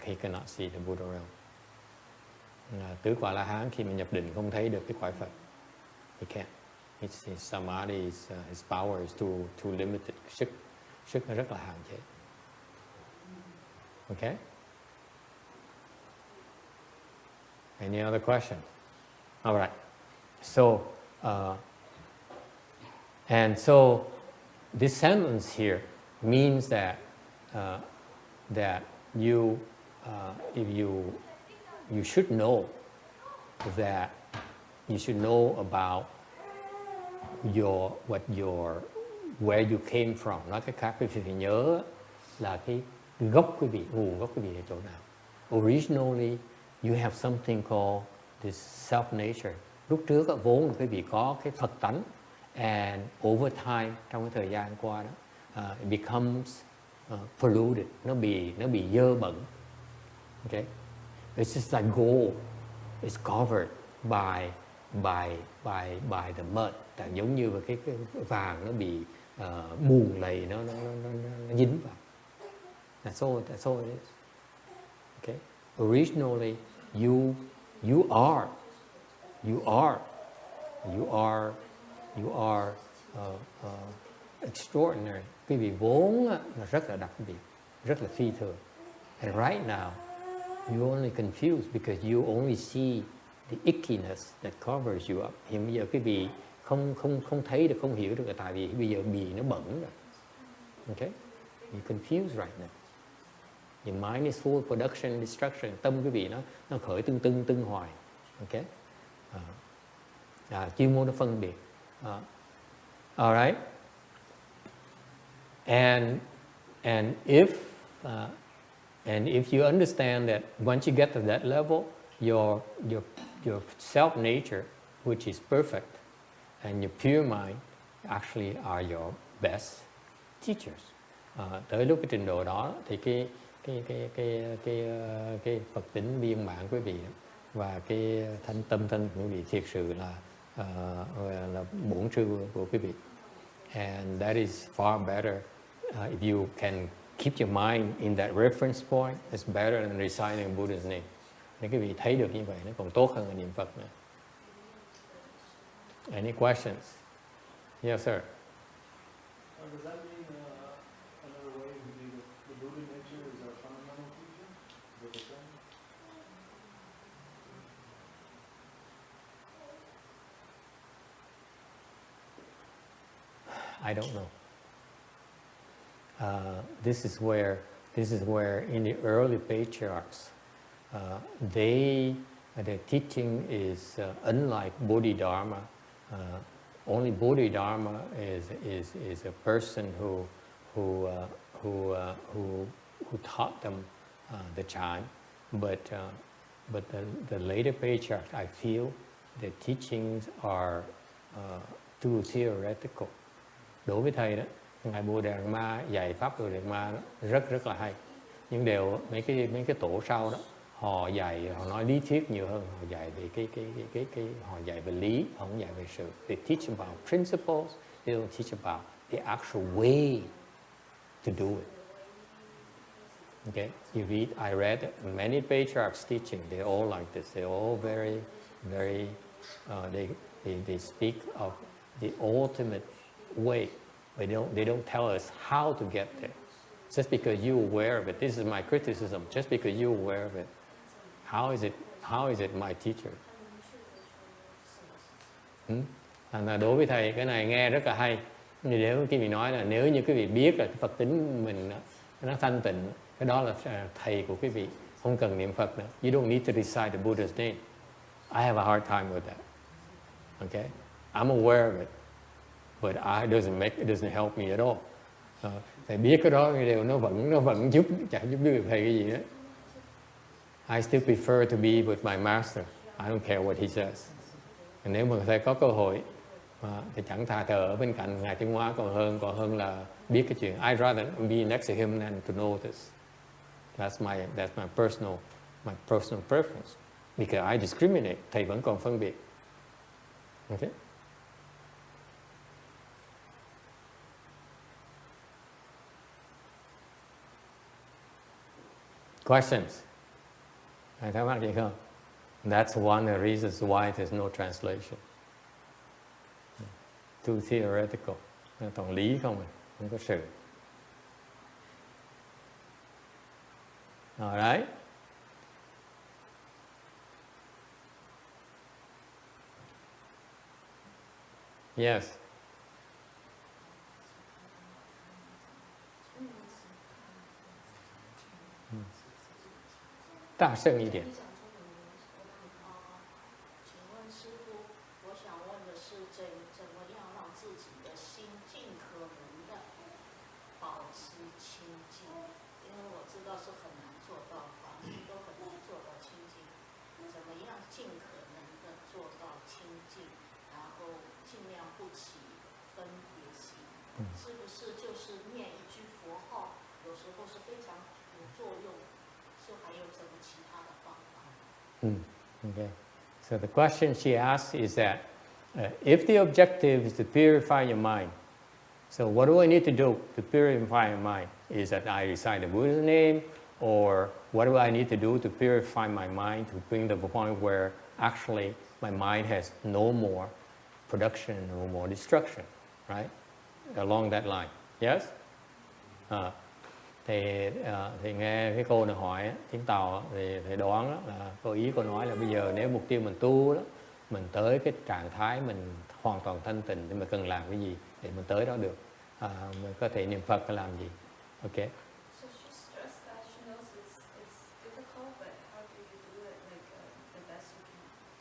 he cannot see the Buddha realm. Tứ quả La Hán khi mà nhập định không thấy được cái cõi Phật. He can't. His samadhi, his power is too limited. Sức nó rất là hạn chế. Okay? Any other question? All right. So, and so this sentence here means that you, if you should know that you should know about where you came from. Nói cách khác, quý vị phải nhớ là cái gốc quý vị, nguồn gốc quý vị ở chỗ nào. Originally, you have something called this self-nature. Lúc trước vốn là quý vị có cái Phật tánh, and over time, trong cái thời gian qua đó, it becomes polluted. Nó bị dơ bẩn. Okay? It's just like gold. It's covered by the mud. Tại giống như cái vàng nó bị bùn lầy, nó dính vào. That's all it is. Okay? Originally, you are extraordinary. Quý vị vốn là rất là đặc biệt, rất là phi thường. And right now, you only confused because you only see the ickiness that covers you up. Hiện bây giờ quý vị không thấy được, không hiểu được là tại vì bây giờ bì nó bẩn rồi. Okay? You're confused right now. Your mind is full of production, destruction. Tâm quý vị nó khởi tưng hoài. Okay? Chuyên môn nó phân biệt. All right. And if you understand that once you get to that level, your self nature, which is perfect, and your pure mind actually are your best teachers. Tới lúc cái trình độ đó thì cái Phật tính viên mãn quý vị và cái tâm thanh quý vị thiệt sự là bổn sư của quý vị. And that is far better if you can keep your mind in that reference point. It's better than reciting Buddha's name. Nếu quý vị thấy được như vậy, nó còn tốt hơn là niệm Phật nữa. Any questions? Yes, sir. Does that mean another way would be the Buddha nature is our fundamental teacher? Is that the same? I don't know. This is where in the early patriarchs, their teaching is unlike Bodhidharma. Only Bodhidharma is a person who taught them the chant, but the later patriarchs, I feel, their teachings are too theoretical. Đối với thầy đó, ngài Bodhidharma dạy pháp Bodhidharma rất là hay. Nhưng mấy cái tổ sau đó, họ nói lý thuyết nhiều hơn, họ dạy về họ dạy về lý, họ không dạy về sự. They teach about principles, they don't teach about the actual way to do it. Okay, you read, I read many patriarchs teaching. They're all like this. They're all very, very. They speak of the ultimate way, but they don't tell us how to get there. Just because you're aware of it, this is my criticism. Just because you're aware of it, how is it my teacher? Thành ra đối với thầy cái này nghe rất là hay. Như nếu quý vị nói là nếu như quý vị biết là Phật tính mình nó thanh tịnh, cái đó là thầy của quý vị, không cần niệm Phật nữa. You don't need to recite the Buddha's name. I have a hard time with that. Okay, I'm aware of it, but it doesn't help me at all. Thầy biết cái đó cái điều nó vẫn giúp, chẳng giúp được thầy cái gì nữa. I still prefer to be with my master. I don't care what he says. Nếu mà thầy có cơ hội thì chẳng thà thờ ở bên cạnh ngài Tiến Hóa còn hơn là biết cái chuyện. I'd rather be next to him than to know this. That's my personal preference. Because I discriminate. Thầy vẫn còn phân biệt. Okay? Questions? Ai thắc mắc gì không? That's one of the reasons why there's no translation. Too theoretical. Toàn lý không có sự. Alright? Yes. Đa声一点。请问师父，我想问的是怎么样让自己的心尽可能的保持清净？因为我知道是很难做到，法门都很难做到清净。怎么样尽可能的做到清净，然后尽量不起分别心？是不是就是念一句佛号，有时候是非常有作用？就还有什么其他的方法？ Okay. So the question she asks is that if the objective is to purify your mind, so what do I need to do to purify my mind? Is that I recite the Buddha's name, or what do I need to do to purify my mind to bring to the point where actually my mind has no more production, no more destruction, right? Along that line, yes? Thì nghe cái cô này hỏi tiếng Tàu thì thầy đoán đó, là cô ý cô nói là bây giờ nếu mục tiêu mình tu đó, mình tới cái trạng thái mình hoàn toàn thanh tịnh thì mình cần làm cái gì để mình tới đó được, mình có thể niệm Phật hay làm gì, ok? So she stressed that she knows it's difficult, but how do you do it like the best you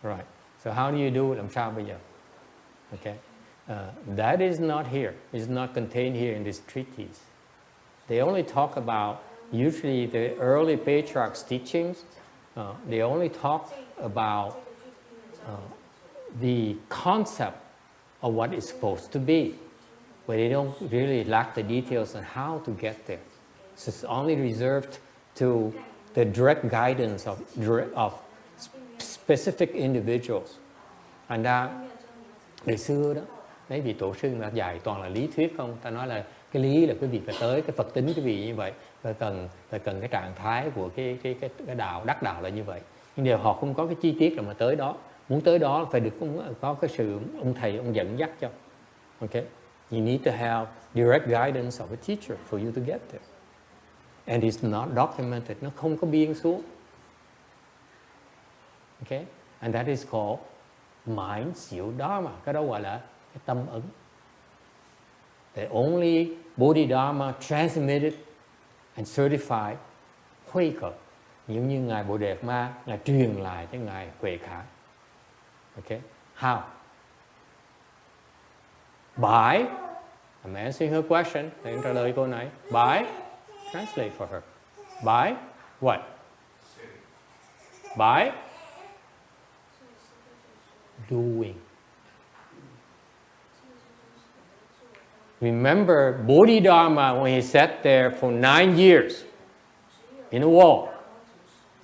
can? Right. So how do you do it? Làm sao bây giờ? Okay. That is not here. It's not contained here in this treatise. They only talk about, usually the early patriarchs' teachings, they only talk about the concept of what it's supposed to be, but they don't really lack the details on how to get there. So it's only reserved to the direct guidance of specific individuals. Thành ra ngày xưa đó, mấy vị tổ sư là dạy toàn là lý thuyết không, ta nói là cái lý là quý vị phải tới cái Phật tính quý vị như vậy, phải cần cái trạng thái của cái đạo đắc đạo là như vậy, nhưng điều họ không có cái chi tiết là mà tới đó, muốn tới đó phải được có cái sự ông thầy ông dẫn dắt cho, ok? You need to have direct guidance of a teacher for you to get there, and it's not documented, nó không có biên xuống, ok? And that is called mind xỉu dharma, cái đó gọi là cái tâm ấn. The only Bodhidharma transmitted and certified Huệ Cờ, giống như ngài Bồ Đề Ma, ngài truyền lại cho ngài Huệ Khả. Okay, how? By, I'm answering her question. Để trả lời cô này. By, translate for her. By what? By doing. Remember Bodhidharma when he sat there for 9 years in a wall.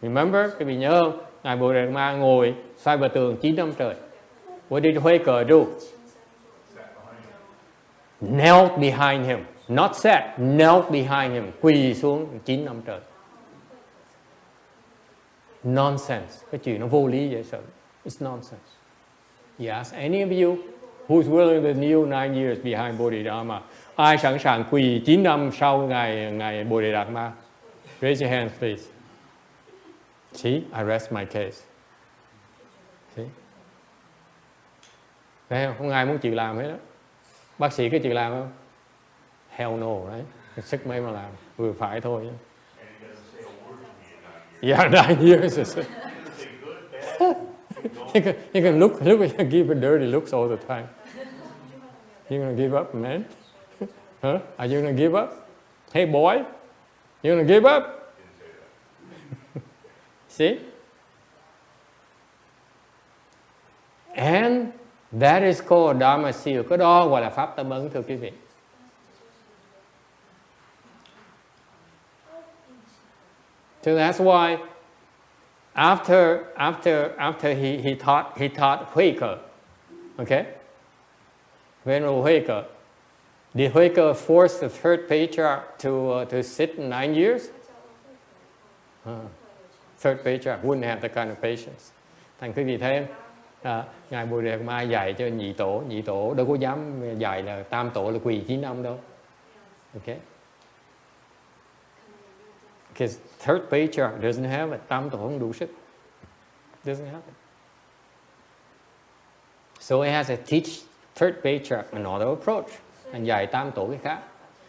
Remember? Các vị nhớ không? Ngài Bồ Đề Ma ngồi xoay vào tường 9 năm trời. What did Huệ Cờ do? Knelt behind him. Not sat, knelt behind him. Quỳ xuống 9 năm trời. Nonsense. Cái chuyện nó vô lý dễ sợ. It's nonsense. Yes, any of you who's willing to kneel 9 years behind Bodhidharma? Ai sẵn sàng quỳ 9 năm sau ngài Bồ Đề Đạt Ma? Raise your hands, please. See, I rest my case. See? Thấy không? Không ai muốn chịu làm hết đó. Bác sĩ có chịu làm không? Hell no, right? Sức mấy mà làm, vừa phải thôi. Yeah, 9 years. You can look, give a dirty looks all the time. You're gonna give up, man? Huh? Are you gonna give up? Hey, boy, you gonna give up? See? And that is called Dharma seal. Cái đó gọi là pháp tâm ấn, thưa quý vị. So that's why after he taught Huệ Cờ, okay? Venerable Huệ Cờ, did Huệ Cờ force the third patriarch to sit 9 years? Third patriarch wouldn't have that kind of patience. Thành quý vị thấy ngài Bồ Đề Ma dạy cho nhị tổ đâu có dám dạy là tam tổ là quỳ 9 năm đâu, okay? Because third patriarch doesn't have it. Tam tổ không đủ sức. Doesn't have it. So he has to teach third patriarch another approach. Anh dạy tam tổ cái khác.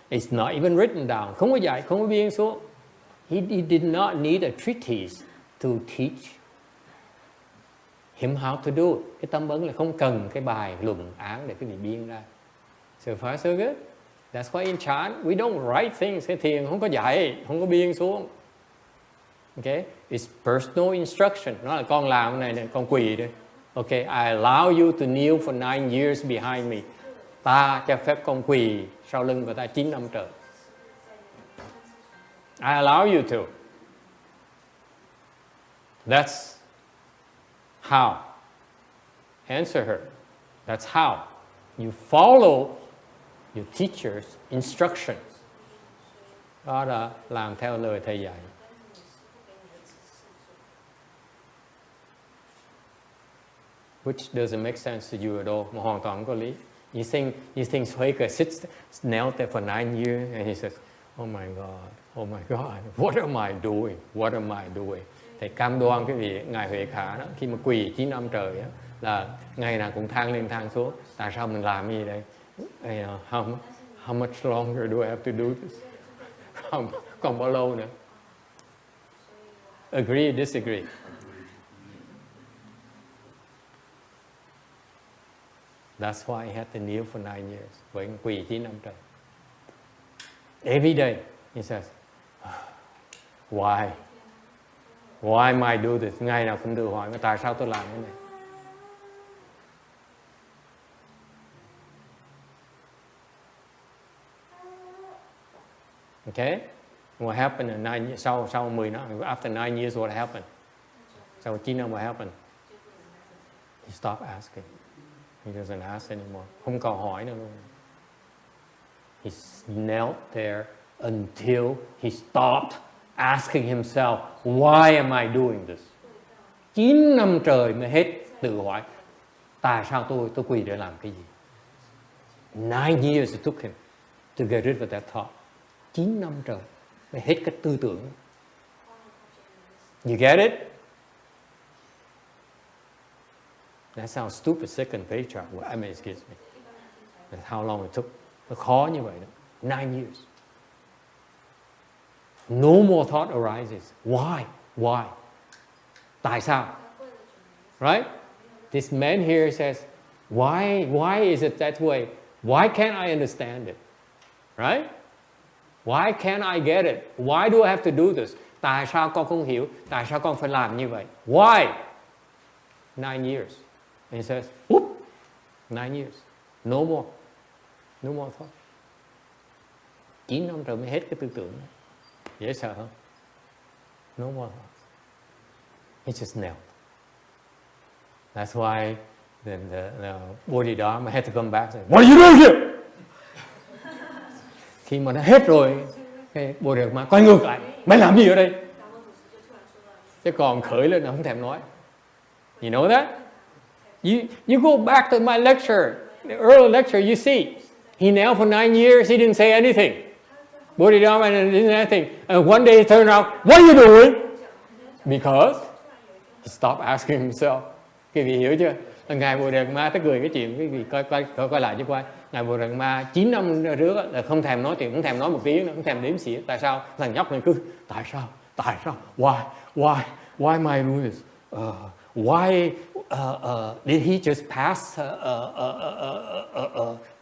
It's not even written down. Không có dạy, không có biên xuống. He did not need a treatise to teach him how to do it. Cái tâm ấn là không cần cái bài luận án để cái gì biên ra. So far so good. That's why in chant we don't write things. Cái thiền không có dạy, không có biên xuống. Okay, it's personal instruction. Nó là con làm cái này, con quỳ đi. Okay, I allow you to kneel for 9 years behind me. Ta cho phép con quỳ sau lưng của ta 9 năm trời. I allow you to. That's how. Answer her. That's how. You follow your teacher's instruction. Đó là làm theo lời thầy dạy. Which doesn't make sense to you at all. Mà hoàn toàn không có lý. You think Huệ Cờ sits knelt there for 9 years and he says, oh my God, Oh my God, what am I doing? What am I doing? Thầy cam đoan cái vị Ngài Huệ Khả đó, khi mà quỳ 9 năm trời á, là ngày nào cũng than lên than xuống. Tại sao mình làm gì đây? How much longer do I have to do this? Còn bao lâu nữa? Agree, disagree? That's why he had to kneel for 9 years. Vậy quỳ 9 năm trời. Every day, he says, why? Why am I do this? Ngày nào cũng tự hỏi, tại sao tôi làm cái này? Okay? What happened in 9 years? Sau 10 năm, after 9 years, what happened? Sau 9 năm, what happened? He stopped asking. He doesn't ask anymore. Không còn hỏi nữa luôn. He knelt there until he stopped asking himself, why am I doing this? 9 năm trời mới hết tự hỏi, tại sao tôi quỳ để làm cái gì? 9 years it took him to get rid of that thought. 9 năm trời mới hết cái tư tưởng. You get it? That sounds stupid, 6th Patriarch. I mean, excuse me. That's how long it took. Nó khó như vậy đó. 9 years. No more thought arises. Why? Why? Tại sao? Right? This man here says, why is it that way? Why can't I understand it? Right? Why can't I get it? Why do I have to do this? Tại sao con không hiểu? Tại sao con phải làm như vậy? Why? 9 years. And he says, whoop, 9 years. No more. No more thought. 9 năm rồi mới hết cái tư tưởng. Dễ sợ không? No more thoughts. He just knelt. That's why the Bodhidharma had to come back and say, what are you doing here? Khi mà nó hết rồi, cái Bodhidharma quay ngược lại, mày làm gì ở đây? Chứ còn khởi lên là không thèm nói. You know that? You go back to my lecture, the early lecture, you see, he knelt for 9 years, he didn't say anything. Bodhidharma didn't say anything. And one day he turned out, what are you doing? Because he stopped asking himself. Quý vị hiểu chưa? Ngài Bodhidharma tới cười cái chuyện, quý vị coi lại chứ coi. Ngài Bodhidharma 9 năm trước là không thèm nói chuyện, không thèm nói một tiếng nữa, không thèm đếm xỉa. Tại sao? Thằng nhóc này cứ, tại sao? Why am I doing this? Why did he just pass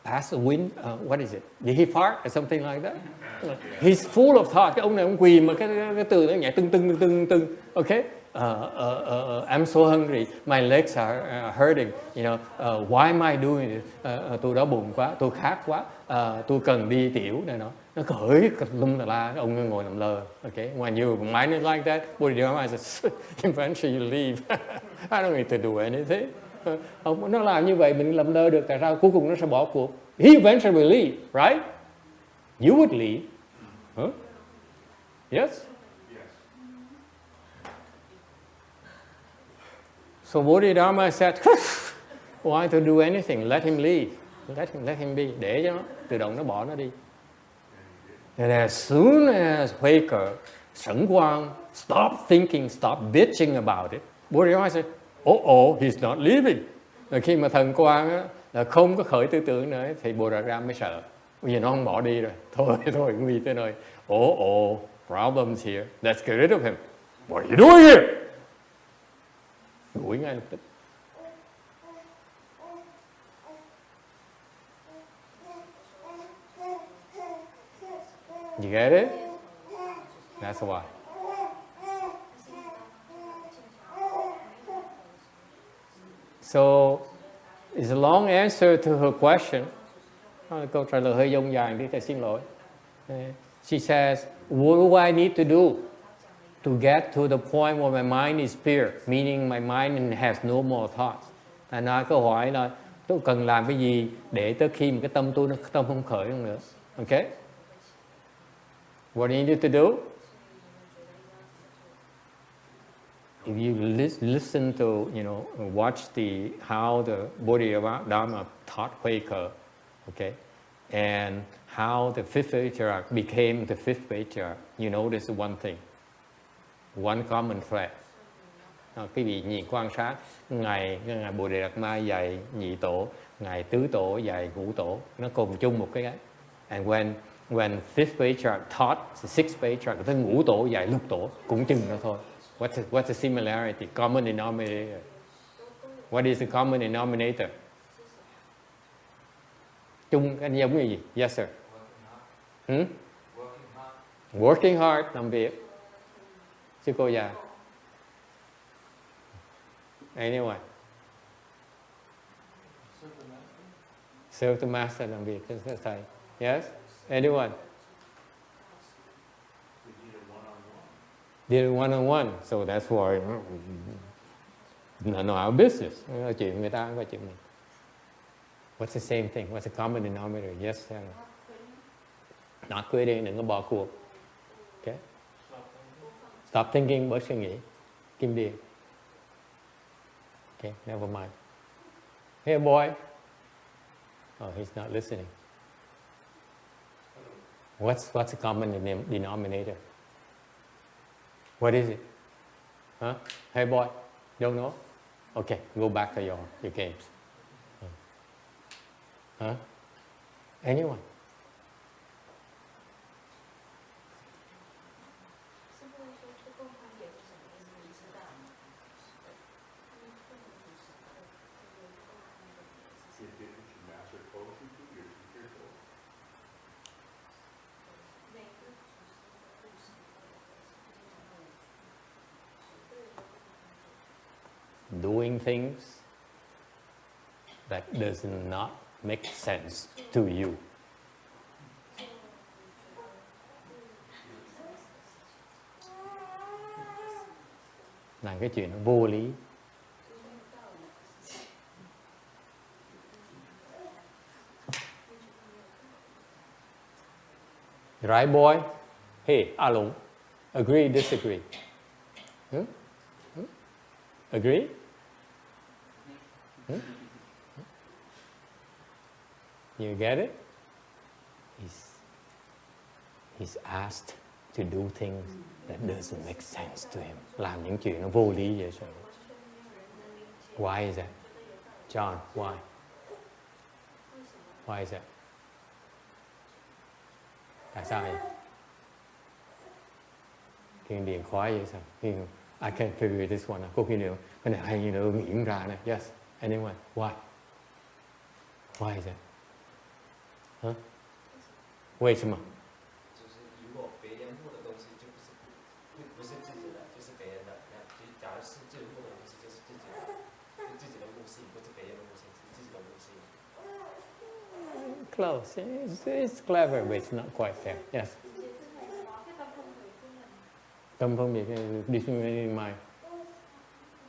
pass the wind? What is it? Did he fart or something like that? He's full of thought. Cái ông này ông quỳ mà cái từ nó nhảy tưng. Okay? I'm so hungry. My legs are hurting. You know, why am I doing it? Tôi đói bụng quá, tôi khát quá, tôi cần đi tiểu này nó. Nó khởi lum la, ông ngồi làm lờ. Okay? When you mind it like that, Bodhidharma says, eventually you leave. I don't need to do anything. Ông nó làm như vậy mình làm lơ được, tại sao cuối cùng nó sẽ bỏ cuộc? He eventually will leave, right? You would leave. Huh? Yes? So Bodhidharma said, why to do anything? Let him leave. Let him be. Để cho nó tự động nó bỏ nó đi. And as soon as Huệ Sẩn Quang stop thinking, stop bitching about it, Bodhidharma said, he's not leaving. Rồi khi mà thần Quang á, là không có khởi tư tưởng nữa thì Bodhidharma mới sợ. Bây giờ nó không bỏ đi rồi. Thôi, nguy tới nơi. Problems here. Let's get rid of him. What are you doing here? Đuổi ngay lập tức. You get it? That's why. So, it's a long answer to her question. Câu trả lời hơi dông dài đi, thầy xin lỗi. She says, what do I need to do to get to the point where my mind is pure, meaning my mind has no more thoughts? Thầy nói câu hỏi là tôi cần làm cái gì để tới khi mà cái tâm tôi nó không khởi nữa. Okay? What do you need to do? If you listen to, watch how the Bodhidharma taught Huệ, okay, and how the 5th Patriarch became the 5th Patriarch, you notice one thing, one common thread. Quý vị nhìn quan sát ngài Bồ Đề Đạt Ma dạy nhị tổ, ngài tứ tổ dạy ngũ tổ, nó cùng chung một cái. And when 5th Patriarch taught the 6th Patriarch, tới ngũ tổ dạy lục tổ cũng chừng đó thôi. What's the similarity? Common denominator. What is the common denominator? Chung anh giống như gì? Yes sir. Working hard, làm việc. Sư cô già. Anyone? Serve the master, làm việc cho thầy. Yes? Anyone? Did it one-on-one. So that's why none of our business. Chuyện người ta không có chuyện mình. What's the same thing? What's the common denominator? Yes, Sarah. Not quitting, đừng có bỏ cuộc. Okay? Stop thinking, bớt suy nghĩ. Kim Điền. Okay, never mind. Hey boy. Oh, he's not listening. What's the common denominator? What is it? Huh? Hey boy, don't know? Okay, go back to your games. Huh? Anyone? Doing things that does not make sense to you. Làm cái chuyện nó vô lý. Right boy? Hey, Alung. Agree, disagree? Agree? You get it? He's asked to do things that doesn't make sense to him. Làm những chuyện nó vô lý vậy sao? Why is that? John, why? Why is that? Tại sao vậy? Kiên Điền khoái vậy sao? I can't figure this one out. Cô Kiên Điền, cái này hay như nó nghĩ ra nè. Yes, anyone? Why? Why is that? 为什么？就是如果别人握的东西就不是自己的，就是别人的。假如是自己握的东西，就是自己的悟性，不是别人的悟性，是自己的悟性。Close. It's clever, but it's not quite fair. Yes. Tâm phân biệt đi suy mai.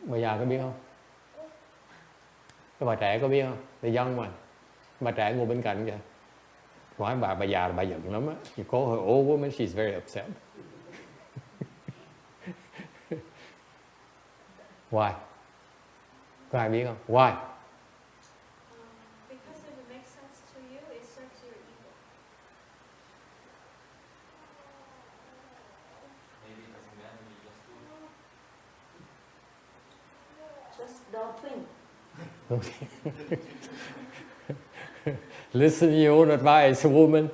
Bà già có biết không? Cái bà trẻ có biết không? Để dân mà. Bà trẻ ngồi bên cạnh kìa. Hỏi bà già là bà giận lắm á. You call her old woman, she's very upset. Why? Có ai biết không? Why? Because if it makes sense to you, it serves your ego. Maybe it doesn't matter, you just do it. Just don't think. Okay. Listen to your own advice, woman.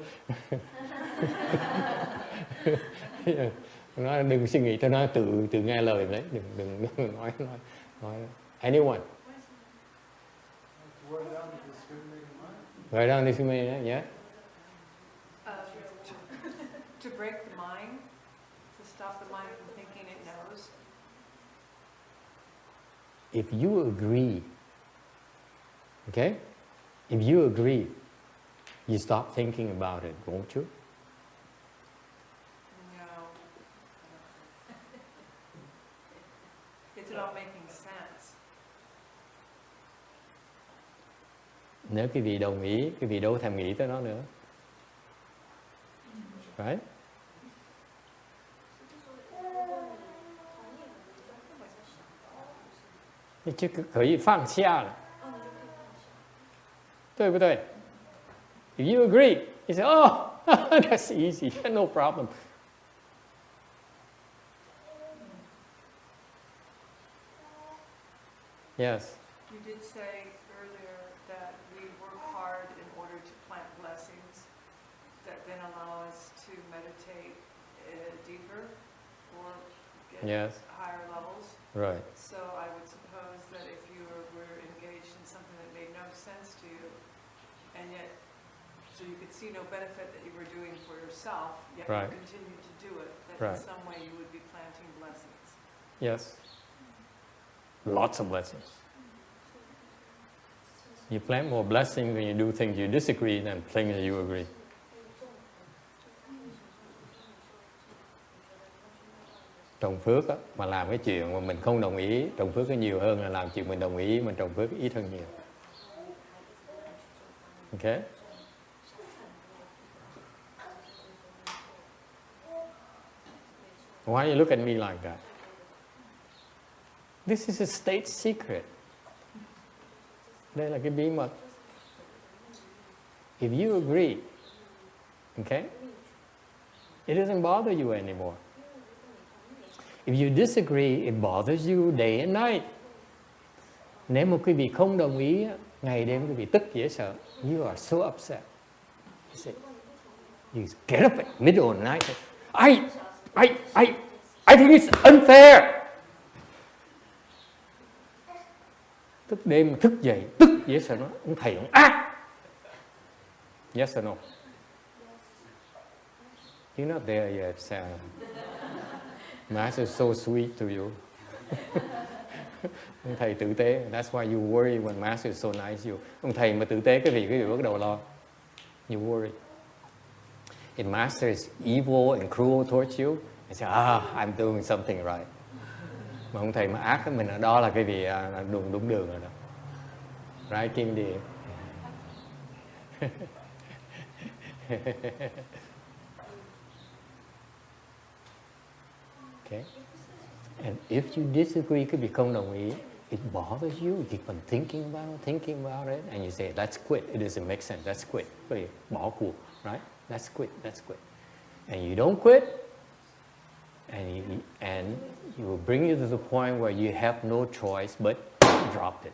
Nói đừng suy nghĩ, tôi nói tự nghe lời đấy, đừng nói. Anyone? Write down discriminating, yeah. To break the mind, to stop the mind from thinking it knows. If you agree, okay? If you agree, you stop thinking about it, won't you? No. It's about making sense. Nếu quý vị đồng ý, quý vị đâu thèm nghĩ tới nó nữa. Right? Chứ可以放下了。对不对? If you agree, He said, oh, that's easy, no problem. Yes. You did say earlier that we work hard in order to plant blessings that then allow us to meditate deeper or get Yes. higher levels. Right. So I would suppose that if you were engaged in something that made no sense to you, and yet, so you could see no benefit that you were doing for yourself, yet Right. you continued to do it, that Right. in some way you would be planting blessings. Yes. Lots of blessings. You plant more blessings when you do things you disagree than things that you agree. Trồng phước á, mà làm cái chuyện mà mình không đồng ý, trồng phước cái nhiều hơn là làm chuyện mình đồng ý, mình trồng phước ít hơn nhiều. Okay? Why you look at me like that? This is a state secret. Đây là cái bí mật. If you agree, okay, it doesn't bother you anymore. If you disagree, it bothers you day and night. Nếu một quý vị không đồng ý, ngày đêm quý vị tức dễ sợ. You are so upset. You say, you get up at middle of the night. I think it's unfair. Thức đêm thức dậy, tức dễ sợ nó. Ông thầy ông ác. Yes or no? You're not there yet, Sam. Master is so sweet to you. Ông thầy tử tế. That's why you worry when Master is so nice to you. Ông thầy mà tử tế cái vị bắt đầu lo. You worry. If Master is evil and cruel towards you, you say, I'm doing something right. Mà ông thầy mà ác với mình, đó là cái vị đúng đường rồi đó. Right, Kim Đi? Okay. And if you disagree, cái việc không đồng ý, it bothers you. You keep on thinking about it, and you say, let's quit. It doesn't make sense. Let's quit. Vậy bỏ cuộc, right? Let's quit. And you don't quit, and you will bring you to the point where you have no choice but drop it.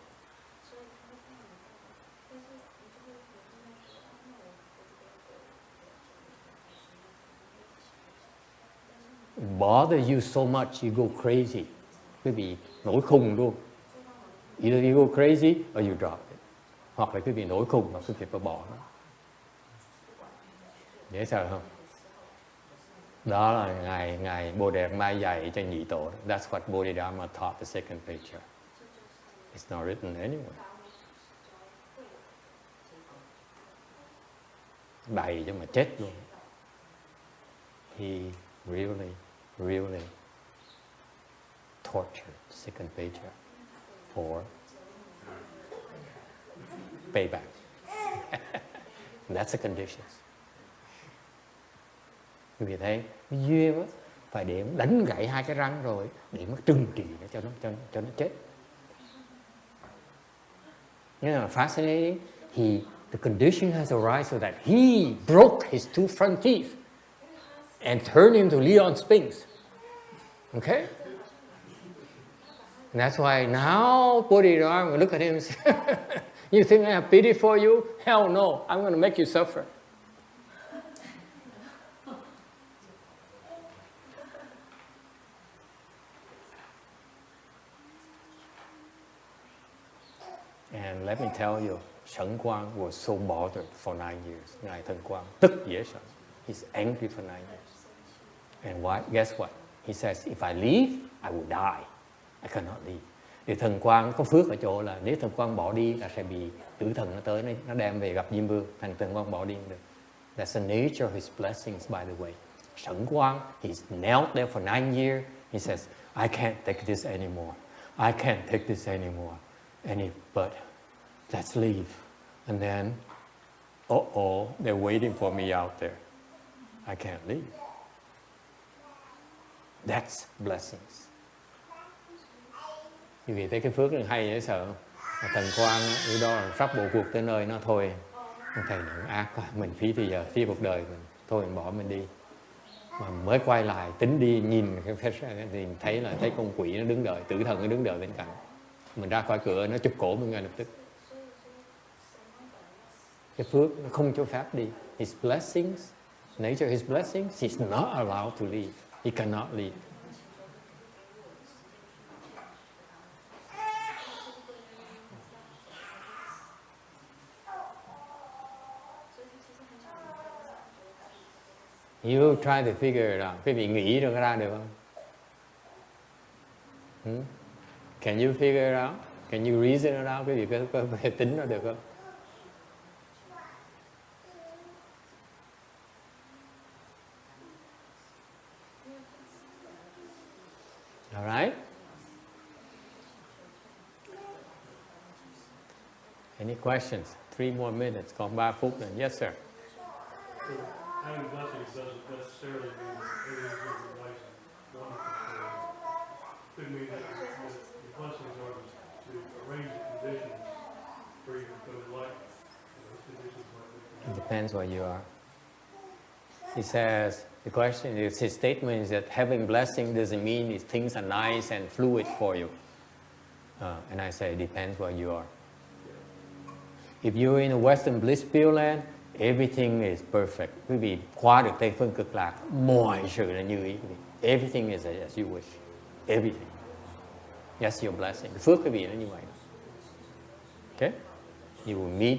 It bothers you so much, you go crazy. Quý vị nổi khùng luôn. Either you go crazy or you drop it. Hoặc là quý vị nổi khùng mà quý vị phải bỏ nó. Dễ sợ không? Đó là ngài Bồ Đề Mai dạy cho nhị tổ. That's what Bodhidharma taught the second patriarch. It's not written anywhere. Bày cho mà chết luôn. He really tortured second patriarch for payback. That's the conditions. Quý vị thấy duyên á, phải để đánh gãy hai cái răng rồi để mà trừng trị nó cho nó chết. You know, fascinating. The condition has arisen so that he broke his two front teeth and turned into Leon Spinks. Okay? And that's why now Bodhidharma, look at him and say, you think I have pity for you? Hell no, I'm going to make you suffer. And let me tell you, Shen Quang was so bothered for 9 years. Ngài Thần Quang tức dễ sợ. He's angry for 9 years. And why? Guess what? He says, if I leave, I will die. I cannot leave. Thì Thần Quang có phước ở chỗ là nếu Thần Quang bỏ đi là sẽ bị tử thần nó tới, nó đem về gặp Diêm Vương. Thành Thần Quang bỏ đi không được. That's the nature of his blessings, by the way. Shen Quang, he's knelt there for 9 years. He says, I can't take this anymore. I can't take this anymore. But let's leave. And then, they're waiting for me out there. I can't leave. That's blessings. Quý vị thấy cái phước này hay dễ sợ. Thần Quang, đó là sắp bộ cuộc tới nơi nó thôi. ông thầy này ác quá, mình phí thì giờ phí cuộc đời mình, thôi mình bỏ mình đi. Mà mới quay lại tính đi nhìn thì thấy là thấy con quỷ nó đứng đợi, tử thần nó đứng đợi bên cạnh. Mình ra khỏi cửa nó chụp cổ mình ngay lập tức. Cái phước nó không cho phép đi. His blessings, nature his blessings, he's not allowed to leave. He cannot leave. You try to figure it out. Quý vị nghĩ ra được không? Can you figure it out? Can you reason it out? Quý vị có thể tính nó được không? All right? Any questions? 3 more minutes. Còn 3 phút nữa. Yes, sir. Having blessings doesn't necessarily mean that everything's going to be nice and wonderful for you. Could mean that the blessings are to arrange the conditions for you to go to life. Those conditions might be. It depends where you are. He says, the question is, his statement is that having blessing doesn't mean that things are nice and fluid for you. And I say, it depends where you are. If you're in a Western bliss pure land, everything is perfect. Quý vị qua được Tây Phương Cực Lạc, mọi sự là như ý. Everything is as you wish. Everything. That's your blessing. Phước quý vị nó như vậy. Okay? You will meet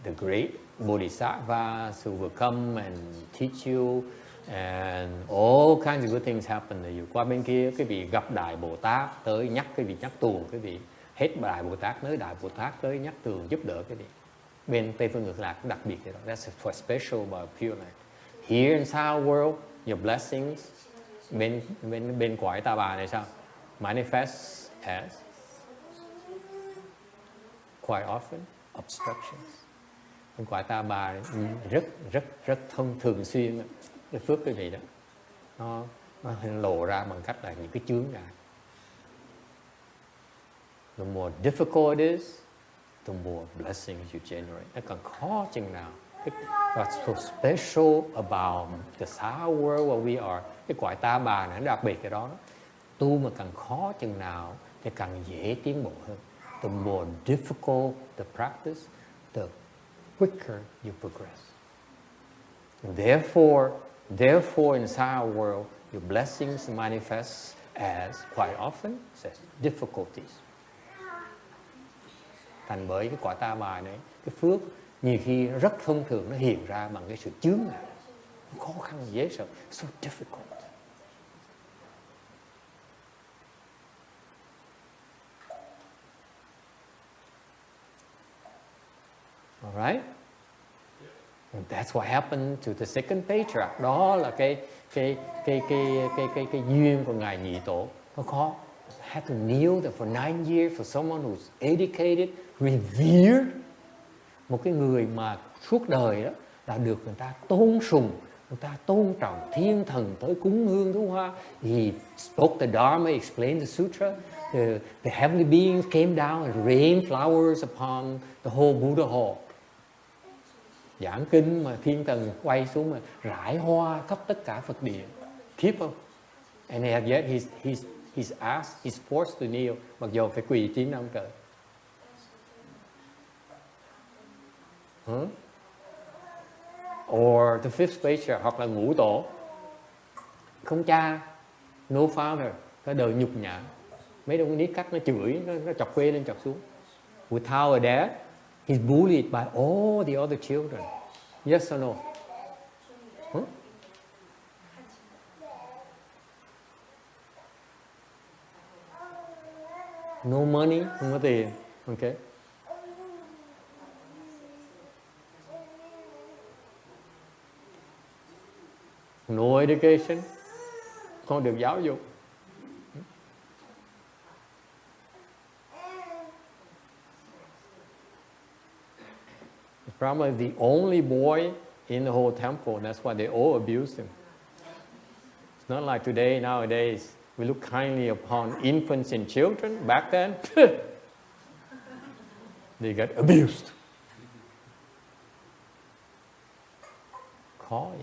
the great Bodhisattvas who will come and teach you, and all kinds of good things happen to you. Qua bên kia, quý vị gặp Đại Bồ Tát tới nhắc quý vị, nhắc tuồng quý vị. Hết Đại Bồ Tát tới Đại Bồ Tát tới nhắc tuồng giúp đỡ quý vị. Bên Tây Phương Cực Lạc đặc biệt vậy đó. That's what's special about Pure Land. Here in South World, your blessings bên cõi Ta Bà này sao? Manifest as quite often obstructions. Bên cõi Ta Bà rất thường xuyên cái phước quý vị đó. Nó lộ ra bằng cách là những cái chướng ngại. The more difficult it is, the more blessings you generate. Nó càng khó chừng nào. What's so special about the soul world where we are, cái cõi Ta Bà này nó đặc biệt cái đó. Tu mà càng khó chừng nào thì càng dễ tiến bộ hơn. The more difficult the practice, the quicker you progress. And therefore in soul world, your blessings manifest as quite often as difficulties. Thành bởi cái cõi Ta Bà này, cái phước nhiều khi rất thông thường nó hiện ra bằng cái sự chướng ngại, khó khăn dễ sợ, so difficult. All right? And that's what happened to the 2nd Patriarch. Đó là cái duyên của ngài Nhị Tổ. Nó khó. Had to kneel there for 9 years for someone who's educated, revered. Một cái người mà suốt đời đó là được người ta tôn sùng, người ta tôn trọng, thiên thần tới cúng hương thú hoa. He spoke the Dharma, explained the Sutra. The heavenly beings came down and rained flowers upon the whole Buddha hall. Giảng kinh mà thiên thần quay xuống mà rải hoa khắp tất cả Phật điện. People. And yet he's asked, he's forced to kneel, mặc dù phải quỳ 9 năm trời. Or the 5th Patriarch, hoặc là Ngũ Tổ. Không cha, no father, cái đời nhục nhã. Mấy đứa con nít cắt nó chửi, nó chọc quê lên chọc xuống. Without a dad, he's bullied by all the other children. Yes or no? No money, không có tiền. Okay. No education, không được giáo dục. He's probably the only boy in the whole temple, and that's why they all abused him. It's not like today, nowadays, we look kindly upon infants and children. Back then, they got abused.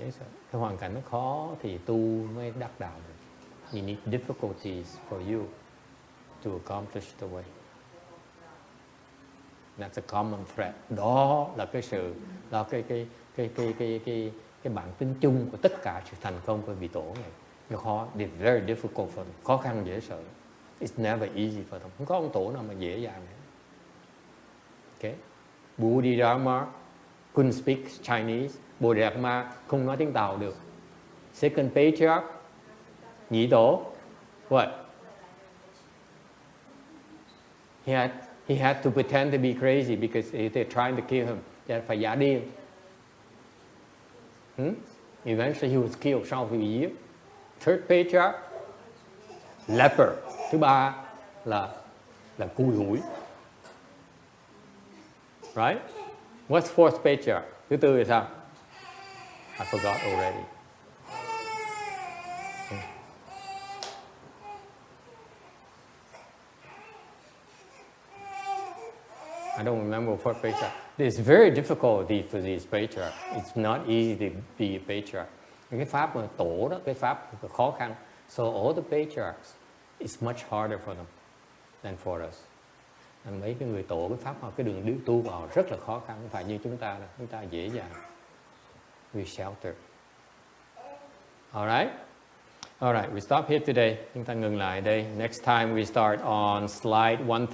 dễ sợ. Cái hoàn cảnh nó khó thì tu mới đắc đạo được. You need difficulties for you to accomplish the way. That's a common thread. Đó là cái sự, đó cái bản tính chung của tất cả sự thành công của vị tổ này. Nó khó, it's very difficult for them. Khó khăn dễ sợ. It's never easy for them. Không có ông tổ nào mà dễ dàng nữa. Okay. Bodhidharma couldn't speak Chinese. Bodhidharma không nói tiếng Tàu được. 2nd Patriarch, nhị tổ, what? He had to pretend to be crazy because they're trying to kill him. Phải giả điên. Eventually he was killed, sau khi bị giết. 3rd Patriarch, leper. Thứ ba là cùi hủi. Right? What's 4th Patriarch? Thứ tư là sao? I forgot already. I don't remember 4th Patriarch. It's very difficult for these patriarchs. It's not easy to be a patriarch. Cái pháp mà tổ đó, cái pháp khó khăn. So all the patriarchs, it's much harder for them than for us. Mấy cái người tổ, cái pháp mà cái đường tu vào rất là khó khăn, không phải như chúng ta đâu. Chúng ta dễ dàng. We shelter. Alright? Alright, we stop here today. Chúng ta ngừng lại đây. Next time we start on slide 1.